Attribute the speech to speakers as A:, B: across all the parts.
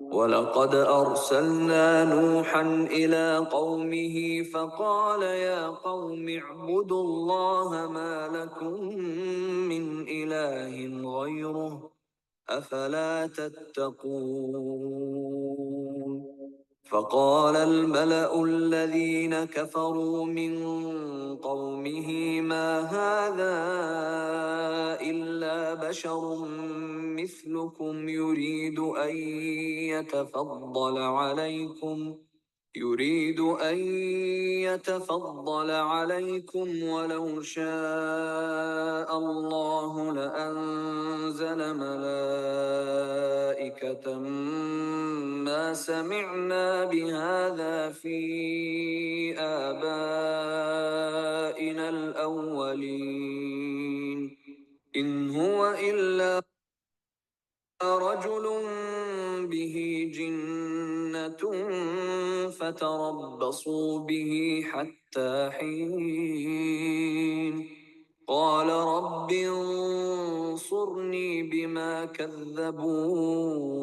A: وَلَقَدْ أَرْسَلْنَا نُوحًا إِلَىٰ قَوْمِهِ فَقَالَ يَا قَوْمِ اعْبُدُوا اللَّهَ مَا لَكُم مِّنْ إِلَٰهٍ غَيْرُهُ أَفَلَا تَتَّقُونَ فَقَالَ الْمَلَأُ الَّذِينَ كَفَرُوا مِن قَوْمِهِ مَا هَٰذَا إِلَّا بَشَرٌ مِّثْلُكُمْ يريد أن يتفضل عليكم ولو شاء الله لأنزل ملائكة ما سمعنا بهذا في آبائنا الأولين إن هو إلا رجل به جنة فتربصوا به حتى حين قال رب انصرني بما كذبون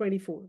B: 24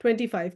B: 25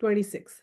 B: 26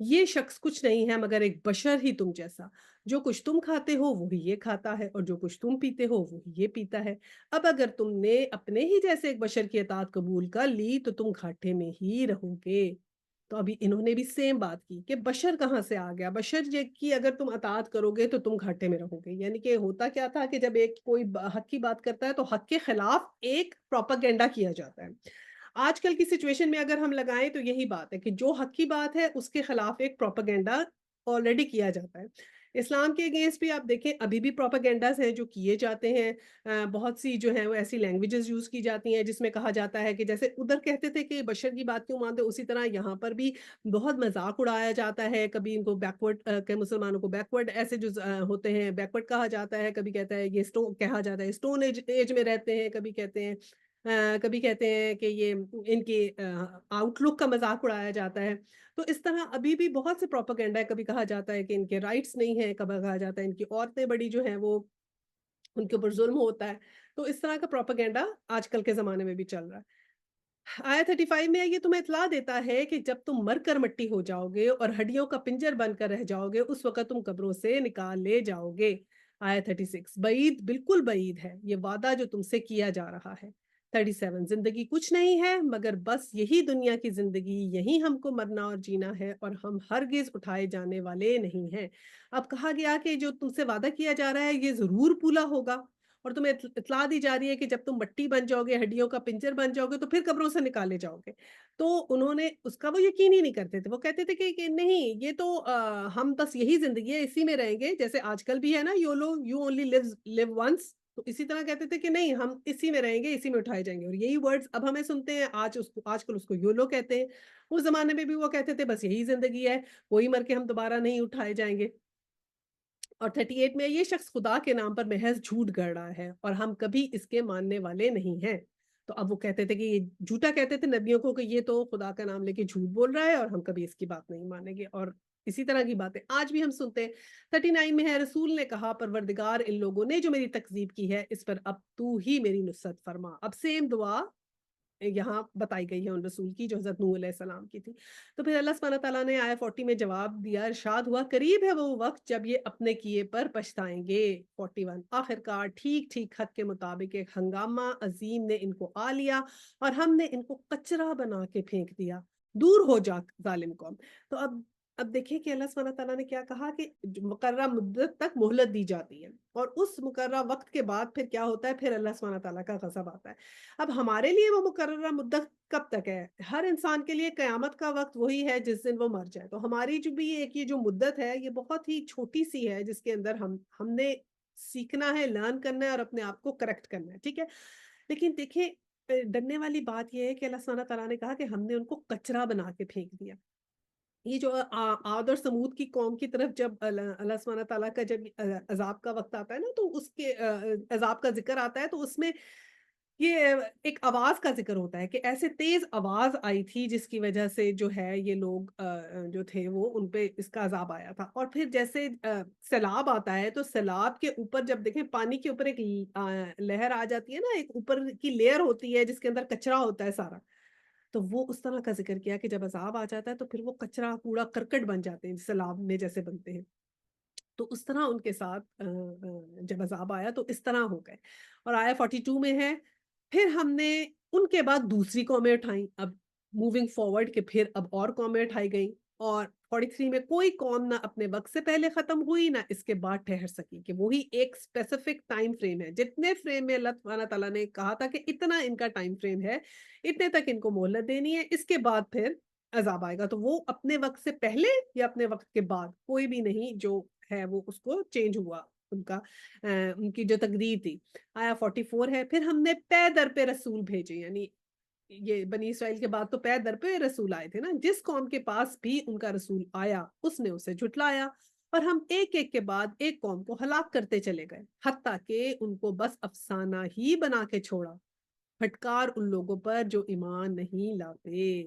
B: یہ شخص کچھ نہیں ہے مگر ایک بشر ہی تم جیسا، جو کچھ تم کھاتے ہو وہی یہ کھاتا ہے اور جو کچھ تم پیتے ہو وہی یہ پیتا ہے۔ اب اگر تم نے اپنے ہی جیسے ایک بشر کی اطاعت قبول کر لی تو تم گھاٹے میں ہی رہو گے۔ تو ابھی انہوں نے بھی سیم بات کی کہ بشر کہاں سے آ گیا، بشر یہ کی اگر تم اطاعت کرو گے تو تم گھاٹے میں رہو گے، یعنی کہ ہوتا کیا تھا کہ جب ایک کوئی حق کی بات کرتا ہے تو حق کے خلاف ایک پروپیگنڈا کیا جاتا ہے۔ آج کل کی سچویشن میں اگر ہم لگائیں تو یہی بات ہے کہ جو حق کی بات ہے اس کے خلاف ایک پروپیگنڈا آلریڈی کیا جاتا ہے۔ اسلام کے اگینسٹ بھی آپ دیکھیں ابھی بھی پروپیگنڈاز ہیں جو کیے جاتے ہیں، بہت سی جو ہیں وہ ایسی لینگویجز یوز کی جاتی ہیں جس میں کہا جاتا ہے کہ جیسے ادھر کہتے تھے کہ بشر کی بات کیوں مانتے، اسی طرح یہاں پر بھی بہت مذاق اڑایا جاتا ہے، کبھی ان کو بیکورڈ کہ مسلمانوں کو بیکورڈ ایسے جو ہوتے ہیں بیکورڈ کہا جاتا ہے، کبھی کہتا ہے یہ کہا جاتا ہے اسٹون ایج میں رہتے ہیں، کبھی کہتے ہیں کہ یہ ان کی آؤٹ لک کا مذاق اڑایا جاتا ہے۔ تو اس طرح ابھی بھی بہت سے پروپیگنڈا ہے، کبھی کہا جاتا ہے کہ ان کے رائٹس نہیں ہیں، کبھی کہا جاتا ہے ان کی عورتیں بڑی جو ہیں وہ ان کے اوپر ظلم ہوتا ہے۔ تو اس طرح کا پروپیگنڈا آج کل کے زمانے میں بھی چل رہا ہے۔ آیا 35 میں یہ تمہیں اطلاع دیتا ہے کہ جب تم مر کر مٹی ہو جاؤ گے اور ہڈیوں کا پنجر بن کر رہ جاؤ گے اس وقت تم قبروں سے نکال لے جاؤ گے۔ آیا 36 بعید بالکل بعید ہے یہ وعدہ جو تم سے کیا جا رہا ہے۔ 37 زندگی کچھ نہیں ہے مگر بس یہی دنیا کی زندگی، یہی ہم کو مرنا اور جینا ہے اور ہم ہرگز اٹھائے جانے والے نہیں ہیں۔ اب کہا گیا کہ جو تم سے وعدہ کیا جا رہا ہے یہ ضرور پورا ہوگا، اور تمہیں اطلاع دی جا رہی ہے کہ جب تم مٹی بن جاؤ گے، ہڈیوں کا پنجر بن جاؤ گے تو پھر قبروں سے نکالے جاؤ گے۔ تو انہوں نے اس کا وہ یقین ہی نہیں کرتے تھے، وہ کہتے تھے کہ نہیں یہ تو ہم بس یہی زندگی ہے اسی میں رہیں گے، جیسے آج کل بھی ہے نا YOLO you only live once, تو اسی طرح کہتے تھے کہ نہیں ہم اسی میں رہیں گے اسی میں اٹھائے جائیں گے، اور یہی ورڈز اب ہمیں سنتے ہیں آج کل اس کو یولو کہتے ہیں۔ اس زمانے میں بھی وہ کہتے تھے بس یہی زندگی ہے، وہی مر کے ہم دوبارہ نہیں اٹھائے جائیں گے۔ اور 38 میں یہ شخص خدا کے نام پر محض جھوٹ گڑ رہا ہے اور ہم کبھی اس کے ماننے والے نہیں ہیں۔ تو اب وہ کہتے تھے کہ یہ جھوٹا کہتے تھے نبیوں کو کہ یہ تو خدا کا نام لے کے جھوٹ بول رہا ہے اور ہم کبھی اس کی بات نہیں مانیں گے، اور اسی طرح کی باتیں آج بھی ہم سنتے ہیں۔ 39 میں ہے رسول نے کہا پروردگار ان لوگوں نے جو میری تکذیب کی ہے اس پر اب تو ہی میری نصرت فرما۔ اب سیم دعا یہاں بتائی گئی ہے ان رسول کی جو حضرت نوح علیہ السلام کی تھی۔ تو پھر اللہ سبحانہ تعالیٰ نے آیا 40 میں جواب دیا، ارشاد ہوا قریب ہے وہ وقت جب یہ اپنے کیے پر پچھتائیں گے۔ 41 آخر کار ٹھیک ٹھیک حق کے مطابق ایک ہنگامہ عظیم نے ان کو آ لیا اور ہم نے ان کو کچرا بنا کے پھینک دیا، دور ہو جا ظالم قوم۔ تو اب دیکھیں کہ اللہ سبحانہ تعالیٰ نے کیا کہا کہ مقررہ مدت تک مہلت دی جاتی ہے، اور اس مقررہ وقت کے بعد پھر کیا ہوتا ہے، پھر اللہ سبحانہ تعالیٰ کا غضب آتا ہے۔ اب ہمارے لیے وہ مقررہ مدت کب تک ہے؟ ہر انسان کے لیے قیامت کا وقت وہی ہے جس دن وہ مر جائے۔ تو ہماری جو بھی ایک یہ جو مدت ہے یہ بہت ہی چھوٹی سی ہے جس کے اندر ہم نے سیکھنا ہے، لرن کرنا ہے اور اپنے آپ کو کریکٹ کرنا ہے، ٹھیک ہے؟ لیکن دیکھیں ڈرنے والی بات یہ ہے کہ اللہ سبحانہ تعالیٰ نے کہا کہ ہم نے ان کو کچرا بنا کے پھینک دیا۔ یہ جو عاد اور سمود کی قوم کی طرف جب اللہ سبحانہ تعالیٰ کا جب عذاب کا وقت آتا ہے نا تو اس کے عذاب کا ذکر آتا ہے تو اس میں یہ ایک آواز کا ذکر ہوتا ہے کہ ایسے تیز آواز آئی تھی جس کی وجہ سے جو ہے یہ لوگ جو تھے وہ ان پہ اس کا عذاب آیا تھا، اور پھر جیسے سیلاب آتا ہے تو سیلاب کے اوپر جب دیکھیں پانی کے اوپر ایک لہر آ جاتی ہے نا، ایک اوپر کی لیئر ہوتی ہے جس کے اندر کچرا ہوتا ہے سارا، تو وہ اس طرح کا ذکر کیا کہ جب عذاب آ جاتا ہے تو پھر وہ کچرا کوڑا کرکٹ بن جاتے ہیں سیلاب میں جیسے بنتے ہیں، تو اس طرح ان کے ساتھ جب عذاب آیا تو اس طرح ہو گئے۔ اور آیا 42 میں ہے پھر ہم نے ان کے بعد دوسری قومیں اٹھائیں، اب موونگ فارورڈ کہ پھر اب اور قومیں اٹھائی گئیں، اور 43 میں کوئی قوم نہ اپنے وقت سے پہلے ختم ہوئی نہ اس کے بعد ٹھہر سکی، کہ وہی ایک اسپیسیفک ٹائم فریم ہے، جتنے فریم میں اللہ سبحانہ تعالیٰ نے کہا تھا کہ اتنا ان کا ٹائم فریم ہے، اتنے تک ان کو مہلت دینی ہے، اس کے بعد پھر عذاب آئے گا۔ تو وہ اپنے وقت سے پہلے یا اپنے وقت کے بعد کوئی بھی نہیں جو ہے وہ اس کو چینج ہوا ان کا ان کی جو تقدیر تھی۔ آیا 44 ہے پھر ہم نے پے در پہ رسول بھیجے، یعنی یہ بنی اسرائیل کے بعد تو پے در پہ رسول آئے تھے نا، جس قوم کے پاس بھی ان کا رسول آیا اس نے اسے جھٹلایا، اور ہم ایک ایک کے بعد ایک قوم کو ہلاک کرتے چلے گئے حتیٰ کہ ان کو بس افسانہ ہی بنا کے چھوڑا، پھٹکار ان لوگوں پر جو ایمان نہیں لاتے۔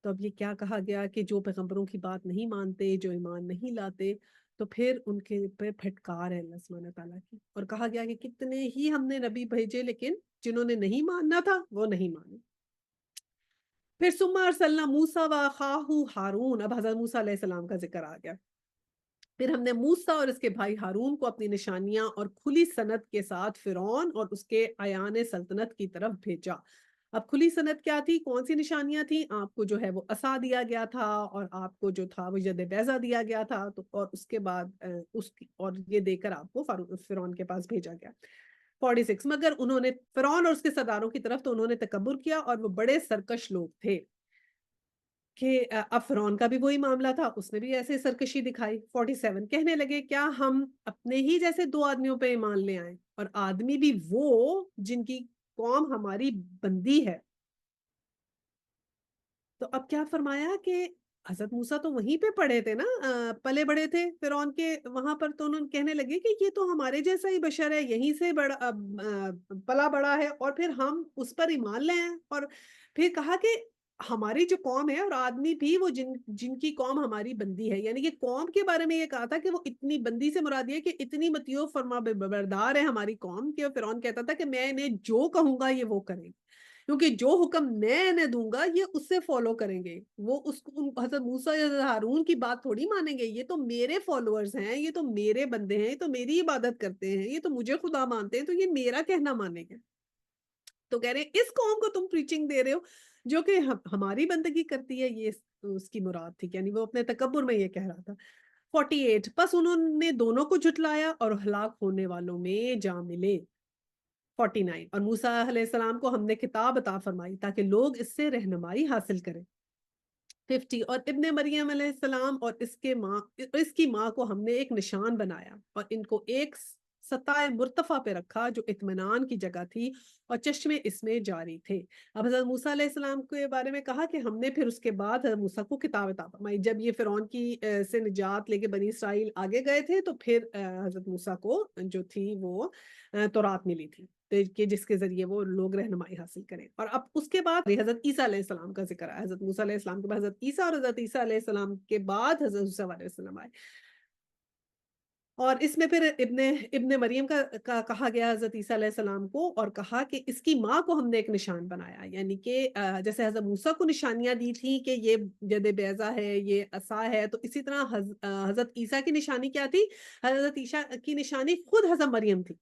B: تو اب یہ کیا کہا گیا کہ جو پیغمبروں کی بات نہیں مانتے، جو ایمان نہیں لاتے، تو پھر ان کے پہ پھٹکار ہے اللہ سبحانہ تعالیٰ کی، اور کہا گیا کہ کتنے ہی ہم نے نبی بھیجے لیکن جنہوں نے نہیں ماننا تھا وہ نہیں مانے۔ پھر ثم ارسلنا موسیٰ و اخاہ ہارون، اب حضرت موسیٰ علیہ السلام کا ذکر آ گیا. پھر ہم نے موسیٰ اور اس کے بھائی ہارون کو اپنی نشانیاں اور کھلی سند کے ساتھ فرعون اور اس کے ایان سلطنت کی طرف بھیجا. اب کھلی سند کیا تھی، کون سی نشانیاں تھیں؟ آپ کو جو ہے وہ عصا دیا گیا تھا، اور آپ کو جو تھا وہ ید بیضا دیا گیا تھا، تو اور اس کے بعد اور یہ دے کر آپ کو فرعون کے پاس بھیجا گیا. 46. مگر انہوں نے فرعون اور اس کے سرداروں کی طرف تو انہوں نے تکبر کیا، اور وہ بڑے سرکش لوگ تھے کہ اب فرعون کا بھی وہی معاملہ تھا، اس نے بھی ایسے سرکشی دکھائی. 47. کہنے لگے کیا ہم اپنے ہی جیسے دو آدمیوں پہ ایمان لے آئیں، اور آدمی بھی وہ جن کی قوم ہماری بندی ہے. تو اب کیا فرمایا کہ حضرت موسیٰ تو وہیں پہ پڑے تھے نا، پلے بڑے تھے فرعون کے وہاں پر، تو انہوں نے کہنے لگے کہ یہ تو ہمارے جیسا ہی بشر ہے، یہیں سے بڑا پلا بڑا ہے، اور پھر ہم اس پر ایمان لے آئیں. اور پھر کہا کہ ہماری جو قوم ہے اور آدمی بھی وہ جن کی قوم ہماری بندی ہے، یعنی کہ قوم کے بارے میں یہ کہا تھا کہ وہ اتنی بندی سے مراد یہ کہ اتنی مطیع و فرما بردار ہے ہماری قوم، کہ فرعون کہتا تھا کہ میں انہیں جو کہوں گا یہ وہ کریں گے، کیونکہ جو حکم میں انہیں دوں گا یہ اس سے فالو کریں گے. وہ حضرت موسیٰ یا حضرت ہارون کی بات تھوڑی مانیں گے، یہ تو میرے فالوورز ہیں، یہ تو میرے بندے ہیں، یہ تو میری عبادت کرتے ہیں، یہ تو مجھے خدا مانتے ہیں، تو یہ میرا کہنا مانیں گے. تو کہہ رہے ہیں اس قوم کو تم پریچنگ دے رہے ہو جو کہ ہماری بندگی کرتی ہے، یہ اس کی مراد تھی، یعنی وہ اپنے تکبر میں یہ کہہ رہا تھا. 48. پس انہوں نے دونوں کو جھٹلایا اور ہلاک ہونے والوں میں جا ملے. 49. اور موسیٰ علیہ السلام کو ہم نے کتاب عطا فرمائی تاکہ لوگ اس سے رہنمائی حاصل کریں. 50. اور ابن مریم علیہ السلام اور اس کی ماں کو ہم نے ایک نشان بنایا، اور ان کو ایک سطح مرتفع پہ رکھا جو اطمینان کی جگہ تھی، اور چشمے اس میں جاری تھے. اب حضرت موسیٰ علیہ السلام کے بارے میں کہا کہ ہم نے پھر اس کے بعد حضرت موسیٰ کو کتاب عطا فرمائی. جب یہ فرعون کی سے نجات لے کے بنی اسرائیل آگے گئے تھے، تو پھر حضرت موسیٰ کو جو تھی وہ تورات ملی تھی، کہ جس کے ذریعے وہ لوگ رہنمائی حاصل کریں. اور اب اس کے بعد حضرت عیسیٰ علیہ السلام کا ذکر ہے. حضرت موسیٰ علیہ السلام کے بعد حضرت عیسیٰ، اور حضرت عیسیٰ علیہ السلام کے بعد حضرت عیسیٰ علیہ السلام آئے. اور اس میں پھر ابن مریم کا کہا گیا حضرت عیسیٰ علیہ السلام کو، اور کہا کہ اس کی ماں کو ہم نے ایک نشان بنایا، یعنی کہ جیسے حضرت موسیٰ کو نشانیاں دی تھی کہ یہ ید بیضا ہے، یہ عصا ہے، تو اسی طرح حضرت عیسیٰ کی نشانی کیا تھی؟ حضرت عیسیٰ کی نشانی خود حضرت مریم تھی،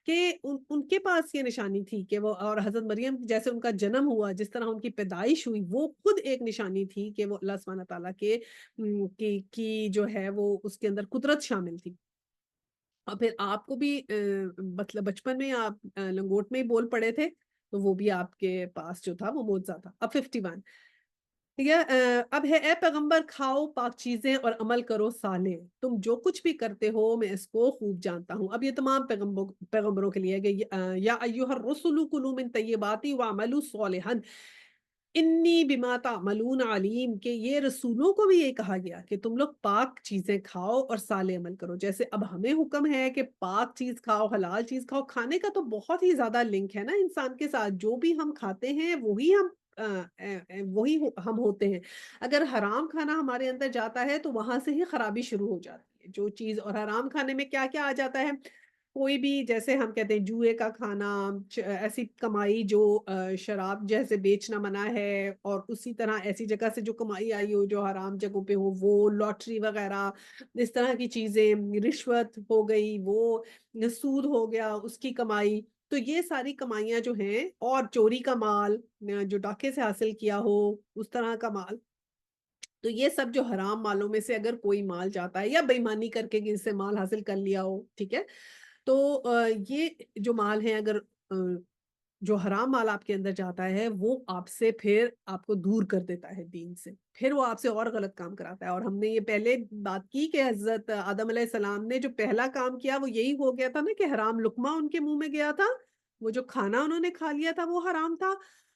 B: کہ ان کے پاس یہ نشانی تھی کہ وہ، اور حضرت مریم جیسے ان کا جنم ہوا، جس طرح ان کی پیدائش ہوئی، وہ خود ایک نشانی تھی کہ وہ اللہ سبحانہ تعالیٰ کی جو ہے وہ اس کے اندر قدرت شامل تھی. اور پھر آپ کو بھی مطلب بچپن میں آپ لنگوٹ میں ہی بول پڑے تھے، تو وہ بھی آپ کے پاس جو تھا وہ معجزہ تھا. اب 51. اب ہے اے پیغمبر، کھاؤ پاک چیزیں اور عمل کرو صالح، تم جو کچھ بھی کرتے ہو میں اس کو خوب جانتا ہوں. اب یہ تمام پیغمبروں کے لیے کہ یا ایھا الرسل کلوا من طیبات واعملوا صالحا انی بما تعملون علیم، کہ یہ رسولوں کو بھی یہ کہا گیا کہ تم لوگ پاک چیزیں کھاؤ اور صالح عمل کرو. جیسے اب ہمیں حکم ہے کہ پاک چیز کھاؤ، حلال چیز کھاؤ، کھانے کا تو بہت ہی زیادہ لنک ہے نا انسان کے ساتھ، جو بھی ہم کھاتے ہیں وہی ہم ہوتے ہیں. اگر حرام کھانا ہمارے اندر جاتا ہے تو وہاں سے ہی خرابی شروع ہو جاتی ہے. جو چیز، اور حرام کھانے میں کیا کیا آ جاتا ہے، کوئی بھی جیسے ہم کہتے ہیں جوئے کا کھانا، ایسی کمائی جو شراب جیسے بیچنا منع ہے، اور اسی طرح ایسی جگہ سے جو کمائی آئی ہو جو حرام جگہوں پہ ہو، وہ لاٹری وغیرہ، اس طرح کی چیزیں، رشوت ہو گئی، وہ سود ہو گیا اس کی کمائی. تو یہ ساری کمائیاں جو ہیں، اور چوری کا مال جو ڈاکے سے حاصل کیا ہو اس طرح کا مال، تو یہ سب جو حرام مالوں میں سے اگر کوئی مال جاتا ہے، یا بے ایمانی کر کے کسی سے مال حاصل کر لیا ہو، ٹھیک ہے، تو یہ جو مال ہے، اگر جو حرام مال آپ کے اندر جاتا ہے، وہ آپ سے پھر آپ کو دور کر دیتا ہے دین سے، پھر وہ آپ سے اور غلط کام کراتا ہے. اور ہم نے یہ پہلے بات کی کہ حضرت آدم علیہ السلام نے جو پہلا کام کیا وہ یہی ہو گیا تھا نا، کہ حرام لقمہ ان کے منہ میں گیا تھا، وہ جو کھانا انہوں نے کھا لیا تھا وہ حرام تھا،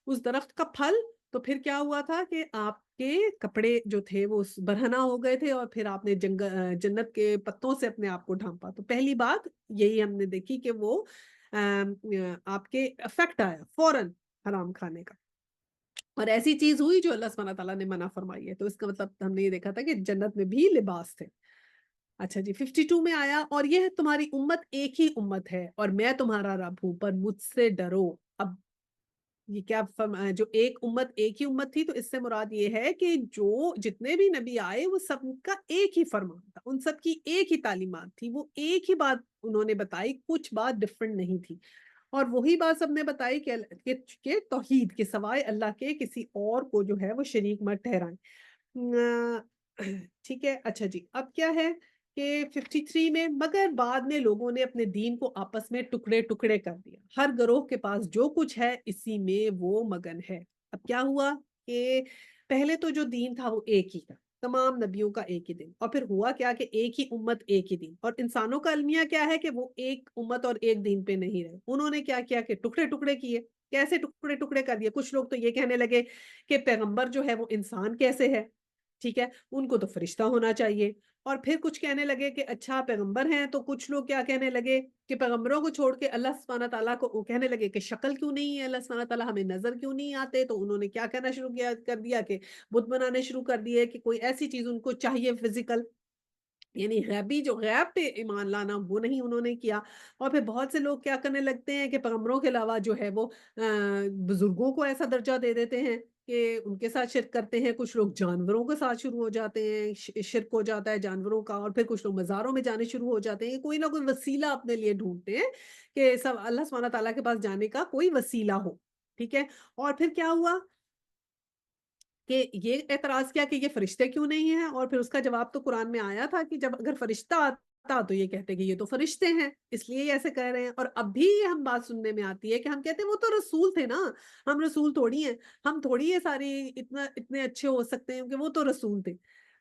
B: اس درخت کا پھل. تو پھر کیا ہوا تھا کہ آپ کے کپڑے جو تھے وہ برہنہ ہو گئے تھے، اور پھر آپ نے جنت کے پتوں سے اپنے آپ کو ڈھانپا. تو پہلی بات یہی ہم نے دیکھی کہ وہ آپ کے افیکٹ آیا فوراً حرام کھانے کا، اور ایسی چیز ہوئی جو اللہ سبحانہ تعالیٰ نے منع فرمائی ہے. تو اس کا مطلب ہم نے یہ دیکھا تھا کہ جنت میں بھی لباس تھے. اچھا جی، 52 میں آیا، اور یہ تمہاری امت ایک ہی امت ہے، اور میں تمہارا رب ہوں، پر مجھ سے ڈرو. اب یہ کیا جو ایک امت ایک ہی امت تھی، تو اس سے مراد یہ ہے کہ جو جتنے بھی نبی آئے وہ سب کا ایک ہی فرمان تھا، ان سب کی ایک ہی تعلیمات تھی، وہ ایک ہی بات انہوں نے بتائی، کچھ بات ڈفرنٹ نہیں تھی، اور وہی بات سب نے بتائی کہ توحید کے سوائے اللہ کے کسی اور کو جو ہے وہ شریک مت ٹھہرائیں۔ ٹھیک ہے، اچھا جی، اب کیا ہے کہ 53 میں مگر بعد میں لوگوں نے اپنے دین کو آپس میں ٹکڑے ٹکڑے کر دیا، ہر گروہ کے پاس جو کچھ ہے اسی میں وہ مگن ہے۔ اب کیا ہوا کہ پہلے تو جو دین تھا وہ ایک ہی تھا، تمام نبیوں کا ایک ہی دن، اور پھر ہوا کیا کہ ایک ہی امت ایک ہی دن، اور انسانوں کا المیہ کیا ہے کہ وہ ایک امت اور ایک دین پہ نہیں رہے، انہوں نے کیا کیا کہ ٹکڑے ٹکڑے کیے۔ کیسے ٹکڑے ٹکڑے کر دیے؟ کچھ لوگ تو یہ کہنے لگے کہ پیغمبر جو ہے وہ انسان کیسے ہے، ٹھیک ہے، ان کو تو فرشتہ ہونا چاہیے، اور پھر کچھ کہنے لگے کہ اچھا پیغمبر ہیں، تو کچھ لوگ کیا کہنے لگے کہ پیغمبروں کو چھوڑ کے اللہ سبحانہ تعالیٰ کو وہ کہنے لگے کہ شکل کیوں نہیں ہے اللہ سبحانہ تعالیٰ، ہمیں نظر کیوں نہیں آتے، تو انہوں نے کیا کہنا شروع کر دیا کہ بت بنانے شروع کر دیے کہ کوئی ایسی چیز ان کو چاہیے فزیکل، یعنی غیبی جو غیب پہ ایمان لانا وہ نہیں انہوں نے کیا۔ اور پھر بہت سے لوگ کیا کرنے لگتے ہیں کہ پیغمبروں کے علاوہ جو ہے وہ بزرگوں کو ایسا درجہ دے دیتے ہیں کہ ان کے ساتھ شرک کرتے ہیں، کچھ لوگ جانوروں کے ساتھ شروع ہو جاتے ہیں، شرک ہو جاتا ہے جانوروں کا، اور پھر کچھ لوگ مزاروں میں جانے شروع ہو جاتے ہیں، کوئی نہ کوئی وسیلہ اپنے لیے ڈھونڈتے ہیں کہ سب اللہ سبحانہ تعالیٰ کے پاس جانے کا کوئی وسیلہ ہو، ٹھیک ہے۔ اور پھر کیا ہوا کہ یہ اعتراض کیا کہ یہ فرشتے کیوں نہیں ہیں، اور پھر اس کا جواب تو قرآن میں آیا تھا کہ جب اگر فرشتہ آتا تو یہ کہتے کہ یہ تو فرشتے ہیں اس لیے یہ ایسے کہہ رہے ہیں، اور اب بھی یہ ہم بات سننے میں آتی ہے کہ ہم کہتے ہیں وہ تو رسول تھے نا، ہم رسول تھوڑی ہیں، ہم تھوڑی یہ ساری اتنے اچھے ہو سکتے ہیں کہ وہ تو رسول تھے۔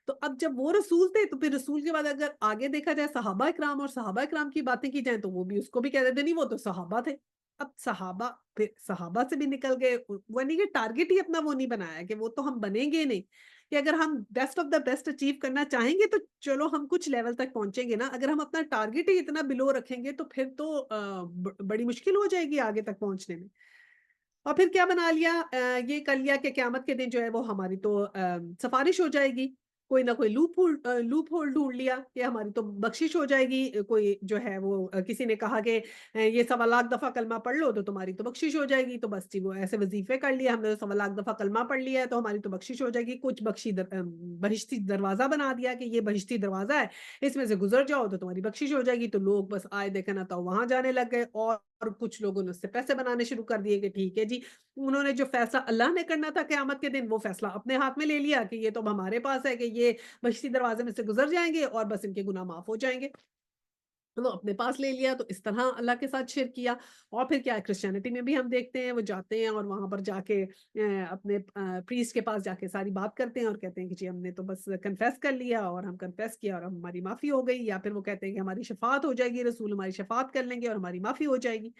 B: تو اب جب وہ رسول تھے تو پھر رسول کے بعد اگر آگے دیکھا جائے صحابہ اکرام، اور صحابہ اکرام کی باتیں کی جائیں تو وہ بھی اس کو بھی کہہ دیتے نہیں وہ تو صحابہ تھے۔ اب صحابہ پھر صحابہ سے بھی نکل گئے، وہ نہیں کہ ٹارگٹ ہی اپنا وہ نہیں بنایا کہ وہ تو ہم بنیں گے نہیں، کہ اگر ہم best of the best achieve کرنا چاہیں گے تو چلو ہم کچھ لیول تک پہنچیں گے نا، اگر ہم اپنا ٹارگٹ ہی اتنا بلو رکھیں گے تو پھر تو بڑی مشکل ہو جائے گی آگے تک پہنچنے میں۔ اور پھر کیا بنا لیا، یہ کر لیا کہ قیامت کے دن جو ہے وہ ہماری تو سفارش ہو جائے گی، کوئی نہ کوئی لوپ ہول ڈھونڈ لیا کہ ہماری تو بخشش ہو جائے گی، کوئی جو ہے وہ کسی نے کہا کہ یہ 1.25 دفعہ کلمہ پڑھ لو تو تمہاری تو بخشش ہو جائے گی، تو بس جی وہ ایسے وظیفے کر لیا ہم نے، 1.25 دفعہ کلمہ پڑھ لیا ہے تو ہماری تو بخشش ہو جائے گی، کچھ بہشتی دروازہ بنا دیا کہ یہ بہشتی دروازہ ہے، اس میں سے گزر جاؤ تو تمہاری بخشش ہو جائے گی، تو لوگ بس آئے دیکھنا تو وہاں جانے لگ گئے، اور کچھ لوگوں نے اس سے پیسے بنانے شروع کر دیے کہ ٹھیک ہے جی، انہوں نے جو فیصلہ اللہ نے کرنا تھا قیامت کے دن وہ فیصلہ اپنے ہاتھ میں لے لیا کہ یہ تو اب ہمارے پاس ہے کہ یہ بہشتی دروازے میں سے گزر جائیں گے اور بس ان کے گناہ معاف ہو جائیں گے، وہ اپنے پاس لے لیا، تو اس طرح اللہ کے ساتھ شرک کیا۔ اور پھر کیا کرسچینٹی میں بھی ہم دیکھتے ہیں وہ جاتے ہیں اور وہاں پر جا کے اپنے پریسٹ کے پاس جا کے ساری بات کرتے ہیں اور کہتے ہیں کہ جی ہم نے تو بس کنفیس کر لیا اور ہم کنفیس کیا اور ہماری معافی ہو گئی، یا پھر وہ کہتے ہیں کہ ہماری شفاعت ہو جائے گی، رسول ہماری شفاعت کر لیں گے اور ہماری معافی ہو جائے گی،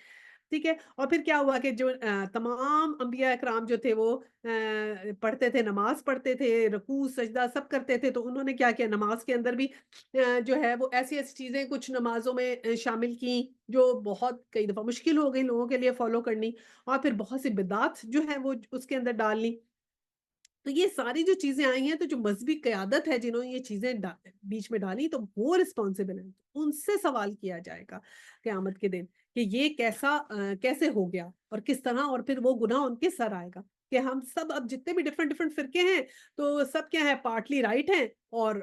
B: ٹھیک ہے۔ اور پھر کیا ہوا کہ جو تمام انبیاء اکرام جو تھے وہ پڑھتے تھے، نماز پڑھتے تھے، رکوع سجدہ سب کرتے تھے، تو انہوں نے کیا کیا نماز کے اندر بھی جو ہے وہ ایسی ایسی چیزیں کچھ نمازوں میں شامل کی جو بہت کئی دفعہ مشکل ہو گئی لوگوں کے لیے فالو کرنی، اور پھر بہت سی بدعات جو ہے وہ اس کے اندر ڈال لی۔ تو یہ ساری جو چیزیں آئی ہیں تو جو مذہبی قیادت ہے جنہوں نے یہ چیزیں بیچ میں ڈالی تو وہ رسپانسبل ہیں، ان سے سوال کیا جائے گا قیامت کے دن کہ یہ کیسے ہو گیا اور کس طرح، اور پھر وہ گناہ ان کے سر آئے گا کہ ہم سب اب جتنے بھی ڈفرنٹ فرقے ہیں تو سب کیا ہے پارٹلی رائٹ ہیں اور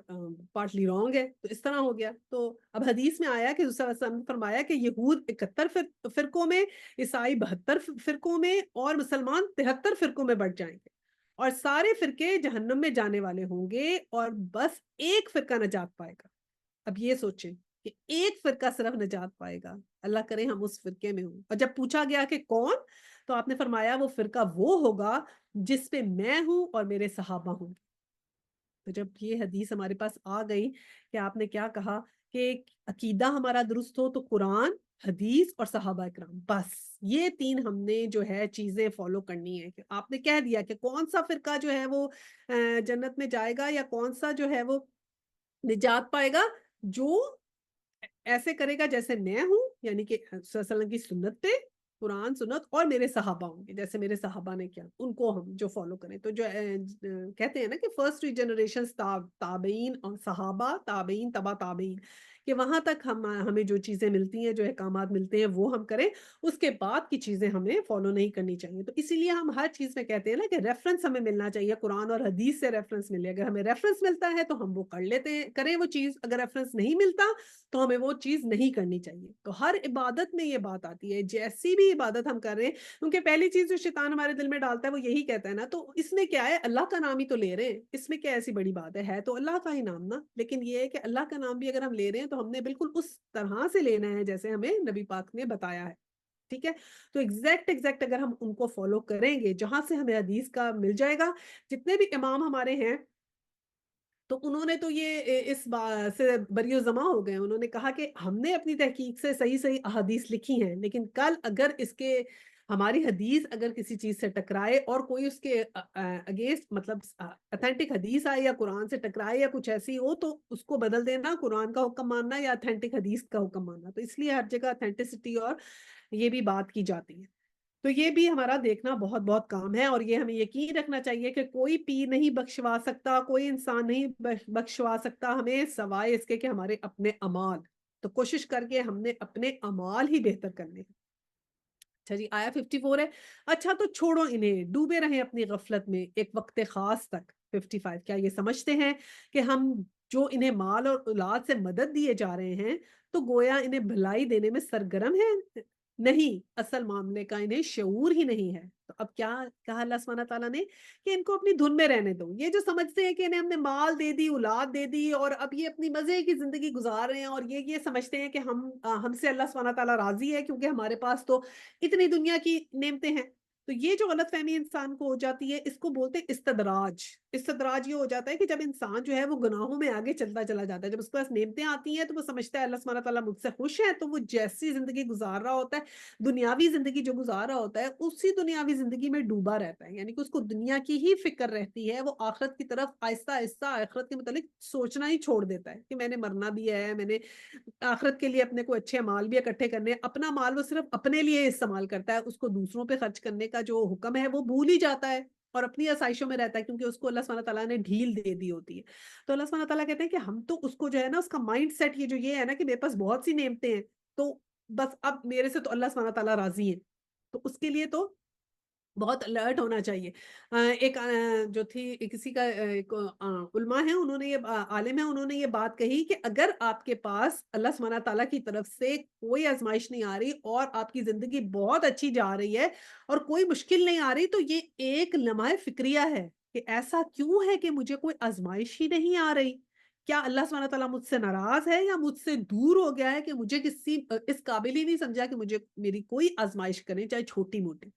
B: پارٹلی رانگ ہے، تو اس طرح ہو گیا۔ تو اب حدیث میں آیا کہ حضور صلی اللہ علیہ وسلم نے فرمایا کہ یہود 71 فرقوں میں، عیسائی 72 فرقوں میں اور مسلمان 73 فرقوں میں بٹ جائیں گے، اور سارے فرقے جہنم میں جانے والے ہوں گے اور بس ایک فرقہ نجات پائے گا۔ اب یہ سوچیں کہ ایک فرقہ صرف نجات پائے گا، اللہ کرے ہم اس فرقے میں ہوں۔ اور جب پوچھا گیا کہ کون، تو آپ نے فرمایا وہ فرقہ وہ ہوگا جس پہ میں ہوں اور میرے صحابہ ہوں گے۔ تو جب یہ حدیث ہمارے پاس آ گئی کہ آپ نے کیا کہا کہ عقیدہ ہمارا درست ہو تو قرآن، حدیث اور صحابہ اکرام، بس یہ تین ہم نے جو ہے چیزیں فالو کرنی ہے، کہ آپ نے کہہ دیا کہ کون سا فرقہ جو ہے وہ جنت میں جائے گا یا کون سا جو ہے وہ نجات پائے گا، جو ایسے کرے گا جیسے میں ہوں، یعنی کہ صلی اللہ علیہ وسلم کی سنت پہ، قرآن سنت اور میرے صحابہ ہوں گے جیسے میرے صحابہ نے کیا، ان کو ہم جو فالو کریں۔ تو جو کہتے ہیں نا کہ فرسٹ 3 جنریشن تابعین اور صحابہ، تابعین تبا تابعین، کہ وہاں تک ہمیں جو چیزیں ملتی ہیں، جو احکامات ملتے ہیں وہ ہم کریں، اس کے بعد کی چیزیں ہمیں فالو نہیں کرنی چاہیے۔ تو اسی لیے ہم ہر چیز میں کہتے ہیں نا کہ ریفرنس ہمیں ملنا چاہیے، قرآن اور حدیث سے ریفرنس ملے، اگر ہمیں ریفرنس ملتا ہے تو ہم وہ کر لیتے ہیں، کریں وہ چیز، اگر ریفرنس نہیں ملتا تو ہمیں وہ چیز نہیں کرنی چاہیے۔ تو ہر عبادت میں یہ بات آتی ہے، جیسی بھی عبادت ہم کر رہے ہیں، کیونکہ پہلی چیز جو شیطان ہمارے دل میں ڈالتا ہے وہ یہی کہتا ہے نا، تو اس میں کیا ہے، اللہ کا نام ہی تو لے رہے ہیں، اس میں کیا ایسی بڑی بات ہے تو اللہ کا ہی نام نا، لیکن یہ ہے کہ اللہ کا نام بھی اگر ہم لے رہے ہیں تو ہم نے بالکل اس طرح سے لینا ہے جیسے ہمیں نبی پاک نے بتایا ہے، ٹھیک ہے؟ تو ایگزیکٹ اگر ہم ان کو فالو کریں گے، جہاں سے ہمیں حدیث کا مل جائے گا، جتنے بھی امام ہمارے ہیں تو انہوں نے تو یہ اس سے بری زماں ہو گئے، انہوں نے کہا کہ ہم نے اپنی تحقیق سے صحیح صحیح احادیث لکھی ہیں، لیکن کل اگر اس کے ہماری حدیث اگر کسی چیز سے ٹکرائے اور کوئی اس کے اگینسٹ مطلب اتھینٹک حدیث آئے یا قرآن سے ٹکرائے یا کچھ ایسی ہو تو اس کو بدل دینا، قرآن کا حکم ماننا یا اتھینٹک حدیث کا حکم ماننا، تو اس لیے ہر جگہ اتھینٹسٹی اور یہ بھی بات کی جاتی ہے۔ تو یہ بھی ہمارا دیکھنا بہت بہت کام ہے، اور یہ ہمیں یقین رکھنا چاہیے کہ کوئی پیر نہیں بخشوا سکتا، کوئی انسان نہیں بخشوا سکتا ہمیں سوائے اس کے کہ ہمارے اپنے اعمال، تو کوشش کر کے ہم نے اپنے اعمال ہی بہتر کرنے ہیں۔ اچھا جی، آیا 54 ہے، اچھا تو چھوڑو انہیں، ڈوبے رہیں اپنی غفلت میں ایک وقت خاص تک۔ 55، کیا یہ سمجھتے ہیں کہ ہم جو انہیں مال اور اولاد سے مدد دیے جا رہے ہیں تو گویا انہیں بھلائی دینے میں سرگرم ہے؟ نہیں، اصل معاملے کا انہیں شعور ہی نہیں ہے۔ تو اب کیا کہا اللہ سبحانہ تعالیٰ نے کہ ان کو اپنی دھن میں رہنے دو، یہ جو سمجھتے ہیں کہ انہیں ہم نے مال دے دی، اولاد دے دی اور اب یہ اپنی مزے کی زندگی گزار رہے ہیں، اور یہ سمجھتے ہیں کہ ہم سے اللہ سبحانہ تعالیٰ راضی ہے کیونکہ ہمارے پاس تو اتنی دنیا کی نعمتیں ہیں، تو یہ جو غلط فہمی انسان کو ہو جاتی ہے اس کو بولتے ہیں استدراج۔ استدراج یہ ہو جاتا ہے کہ جب انسان جو ہے وہ گناہوں میں آگے چلتا چلا جاتا ہے، جب اس کے پاس نعمتیں آتی ہیں تو وہ سمجھتا ہے اللہ سبحانہ تعالیٰ مجھ سے خوش ہے، تو وہ جیسی زندگی گزار رہا ہوتا ہے، دنیاوی زندگی جو گزار رہا ہوتا ہے اسی دنیاوی زندگی میں ڈوبا رہتا ہے، یعنی کہ اس کو دنیا کی ہی فکر رہتی ہے، وہ آخرت کی طرف آہستہ آہستہ آخرت کے متعلق سوچنا ہی چھوڑ دیتا ہے کہ میں نے مرنا بھی ہے، میں نے آخرت کے لیے اپنے کو اچھے مال بھی اکٹھے کرنے، اپنا مال وہ صرف اپنے لیے استعمال کرتا ہے، اس کو دوسروں پہ خرچ کرنے کا جو حکم ہے وہ بھول ہی جاتا ہے اور اپنی آسائشوں میں رہتا ہے کیونکہ اس کو اللہ سبحانہ تعالیٰ نے ڈھیل دے دی ہوتی ہے۔ تو اللہ سبحانہ تعالیٰ کہتے ہیں کہ ہم تو اس کو جو ہے نا اس کا مائنڈ سیٹ یہ ہے نا کہ میرے پاس بہت سی نعمتیں ہیں تو بس اب میرے سے تو اللہ سبحانہ تعالیٰ راضی ہے، تو اس کے لیے تو بہت الرٹ ہونا چاہیے۔ ایک جو تھی کسی کا ایک علماء ہیں، انہوں نے یہ عالم ہے، انہوں نے یہ بات کہی کہ اگر آپ کے پاس اللہ سبحانہ تعالیٰ کی طرف سے کوئی آزمائش نہیں آ رہی اور آپ کی زندگی بہت اچھی جا رہی ہے اور کوئی مشکل نہیں آ رہی تو یہ ایک لمحہ فکریہ ہے کہ ایسا کیوں ہے کہ مجھے کوئی آزمائش ہی نہیں آ رہی؟ کیا اللہ سبحانہ تعالیٰ مجھ سے ناراض ہے یا مجھ سے دور ہو گیا ہے کہ مجھے کسی اس قابل ہی نہیں سمجھا کہ مجھے میری کوئی آزمائش کرے چاہے چھوٹی موٹی؟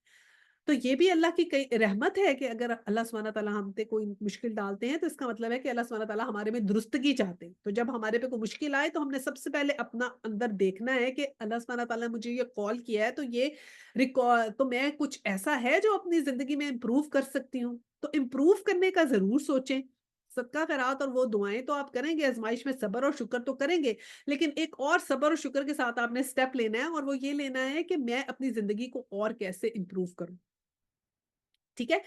B: تو یہ بھی اللہ کی کئی رحمت ہے کہ اگر اللہ سبحانہ تعالیٰ ہم پہ کوئی مشکل ڈالتے ہیں تو اس کا مطلب ہے کہ اللہ سبحانہ تعالیٰ ہمارے میں درستگی چاہتے ہیں، تو جب ہمارے پہ کوئی مشکل آئے تو ہم نے سب سے پہلے اپنا اندر دیکھنا ہے کہ اللہ سبحانہ تعالیٰ نے مجھے یہ کال کیا ہے تو یہ تو میں کچھ ایسا ہے جو اپنی زندگی میں امپروو کر سکتی ہوں، تو امپروو کرنے کا ضرور سوچیں۔ صدقہ خیرات اور وہ دعائیں تو آپ کریں گے، آزمائش میں صبر اور شکر تو کریں گے، لیکن ایک اور صبر اور شکر کے ساتھ آپ نے سٹیپ لینا ہے اور وہ یہ لینا ہے کہ میں اپنی زندگی کو اور کیسے امپروو کروں، ٹھیک ہے؟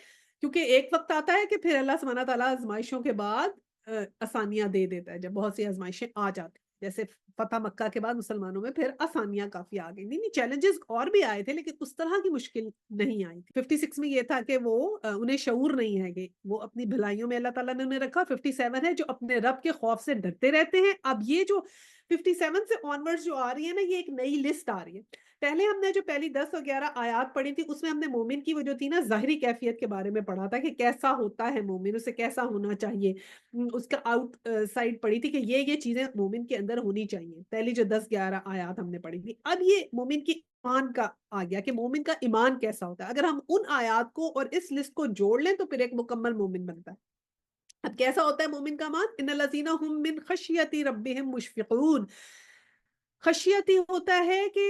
B: کیونکہ ایک وقت آتا ہے کہ پھر اللہ سبحانہ تعالیٰ آزمائشوں کے بعد آسانیاں دے دیتا ہے، جب بہت سی آزمائشیں آ جاتی ہیں جیسے فتح مکہ کے بعد مسلمانوں میں پھر آسانیاں کافی آ گئی، نہیں چیلنجز اور بھی آئے تھے لیکن اس طرح کی مشکل نہیں آئی تھی۔ 56 میں یہ تھا کہ وہ انہیں شعور نہیں ہے کہ وہ اپنی بھلائیوں میں اللہ تعالیٰ نے انہیں رکھا۔ 57 ہے جو اپنے رب کے خوف سے ڈرتے رہتے ہیں۔ اب یہ جو 57 سے آنورڈز جو آ رہی ہے نا، یہ ایک نئی لسٹ آ رہی ہے۔ پہلے ہم نے جو پہلی 10 اور 11 آیات پڑھی تھی اس میں ہم نے مومن کی وہ جو تھی نا ظاہری کیفیت کے بارے میں پڑھا تھا کہ کیسا ہوتا ہے مومن، اسے کیسا ہونا چاہیے، اس کا آؤٹ سائڈ پڑھی تھی کہ یہ چیزیں مومن کے اندر ہونی چاہیے، پہلی جو 10-11 آیات ہم نے پڑھی تھی۔ اب یہ مومن کی ایمان کا آ گیا کہ مومن کا ایمان کیسا ہوتا ہے، اگر ہم ان آیات کو اور اس لسٹ کو جوڑ لیں تو پھر ایک مکمل مومن بنتا ہے۔ اب کیسا ہوتا ہے مومن کا ایمان؟ ان الذین هم من خشیۃ ربهم مشفقون، خشیتی ہوتا ہے کہ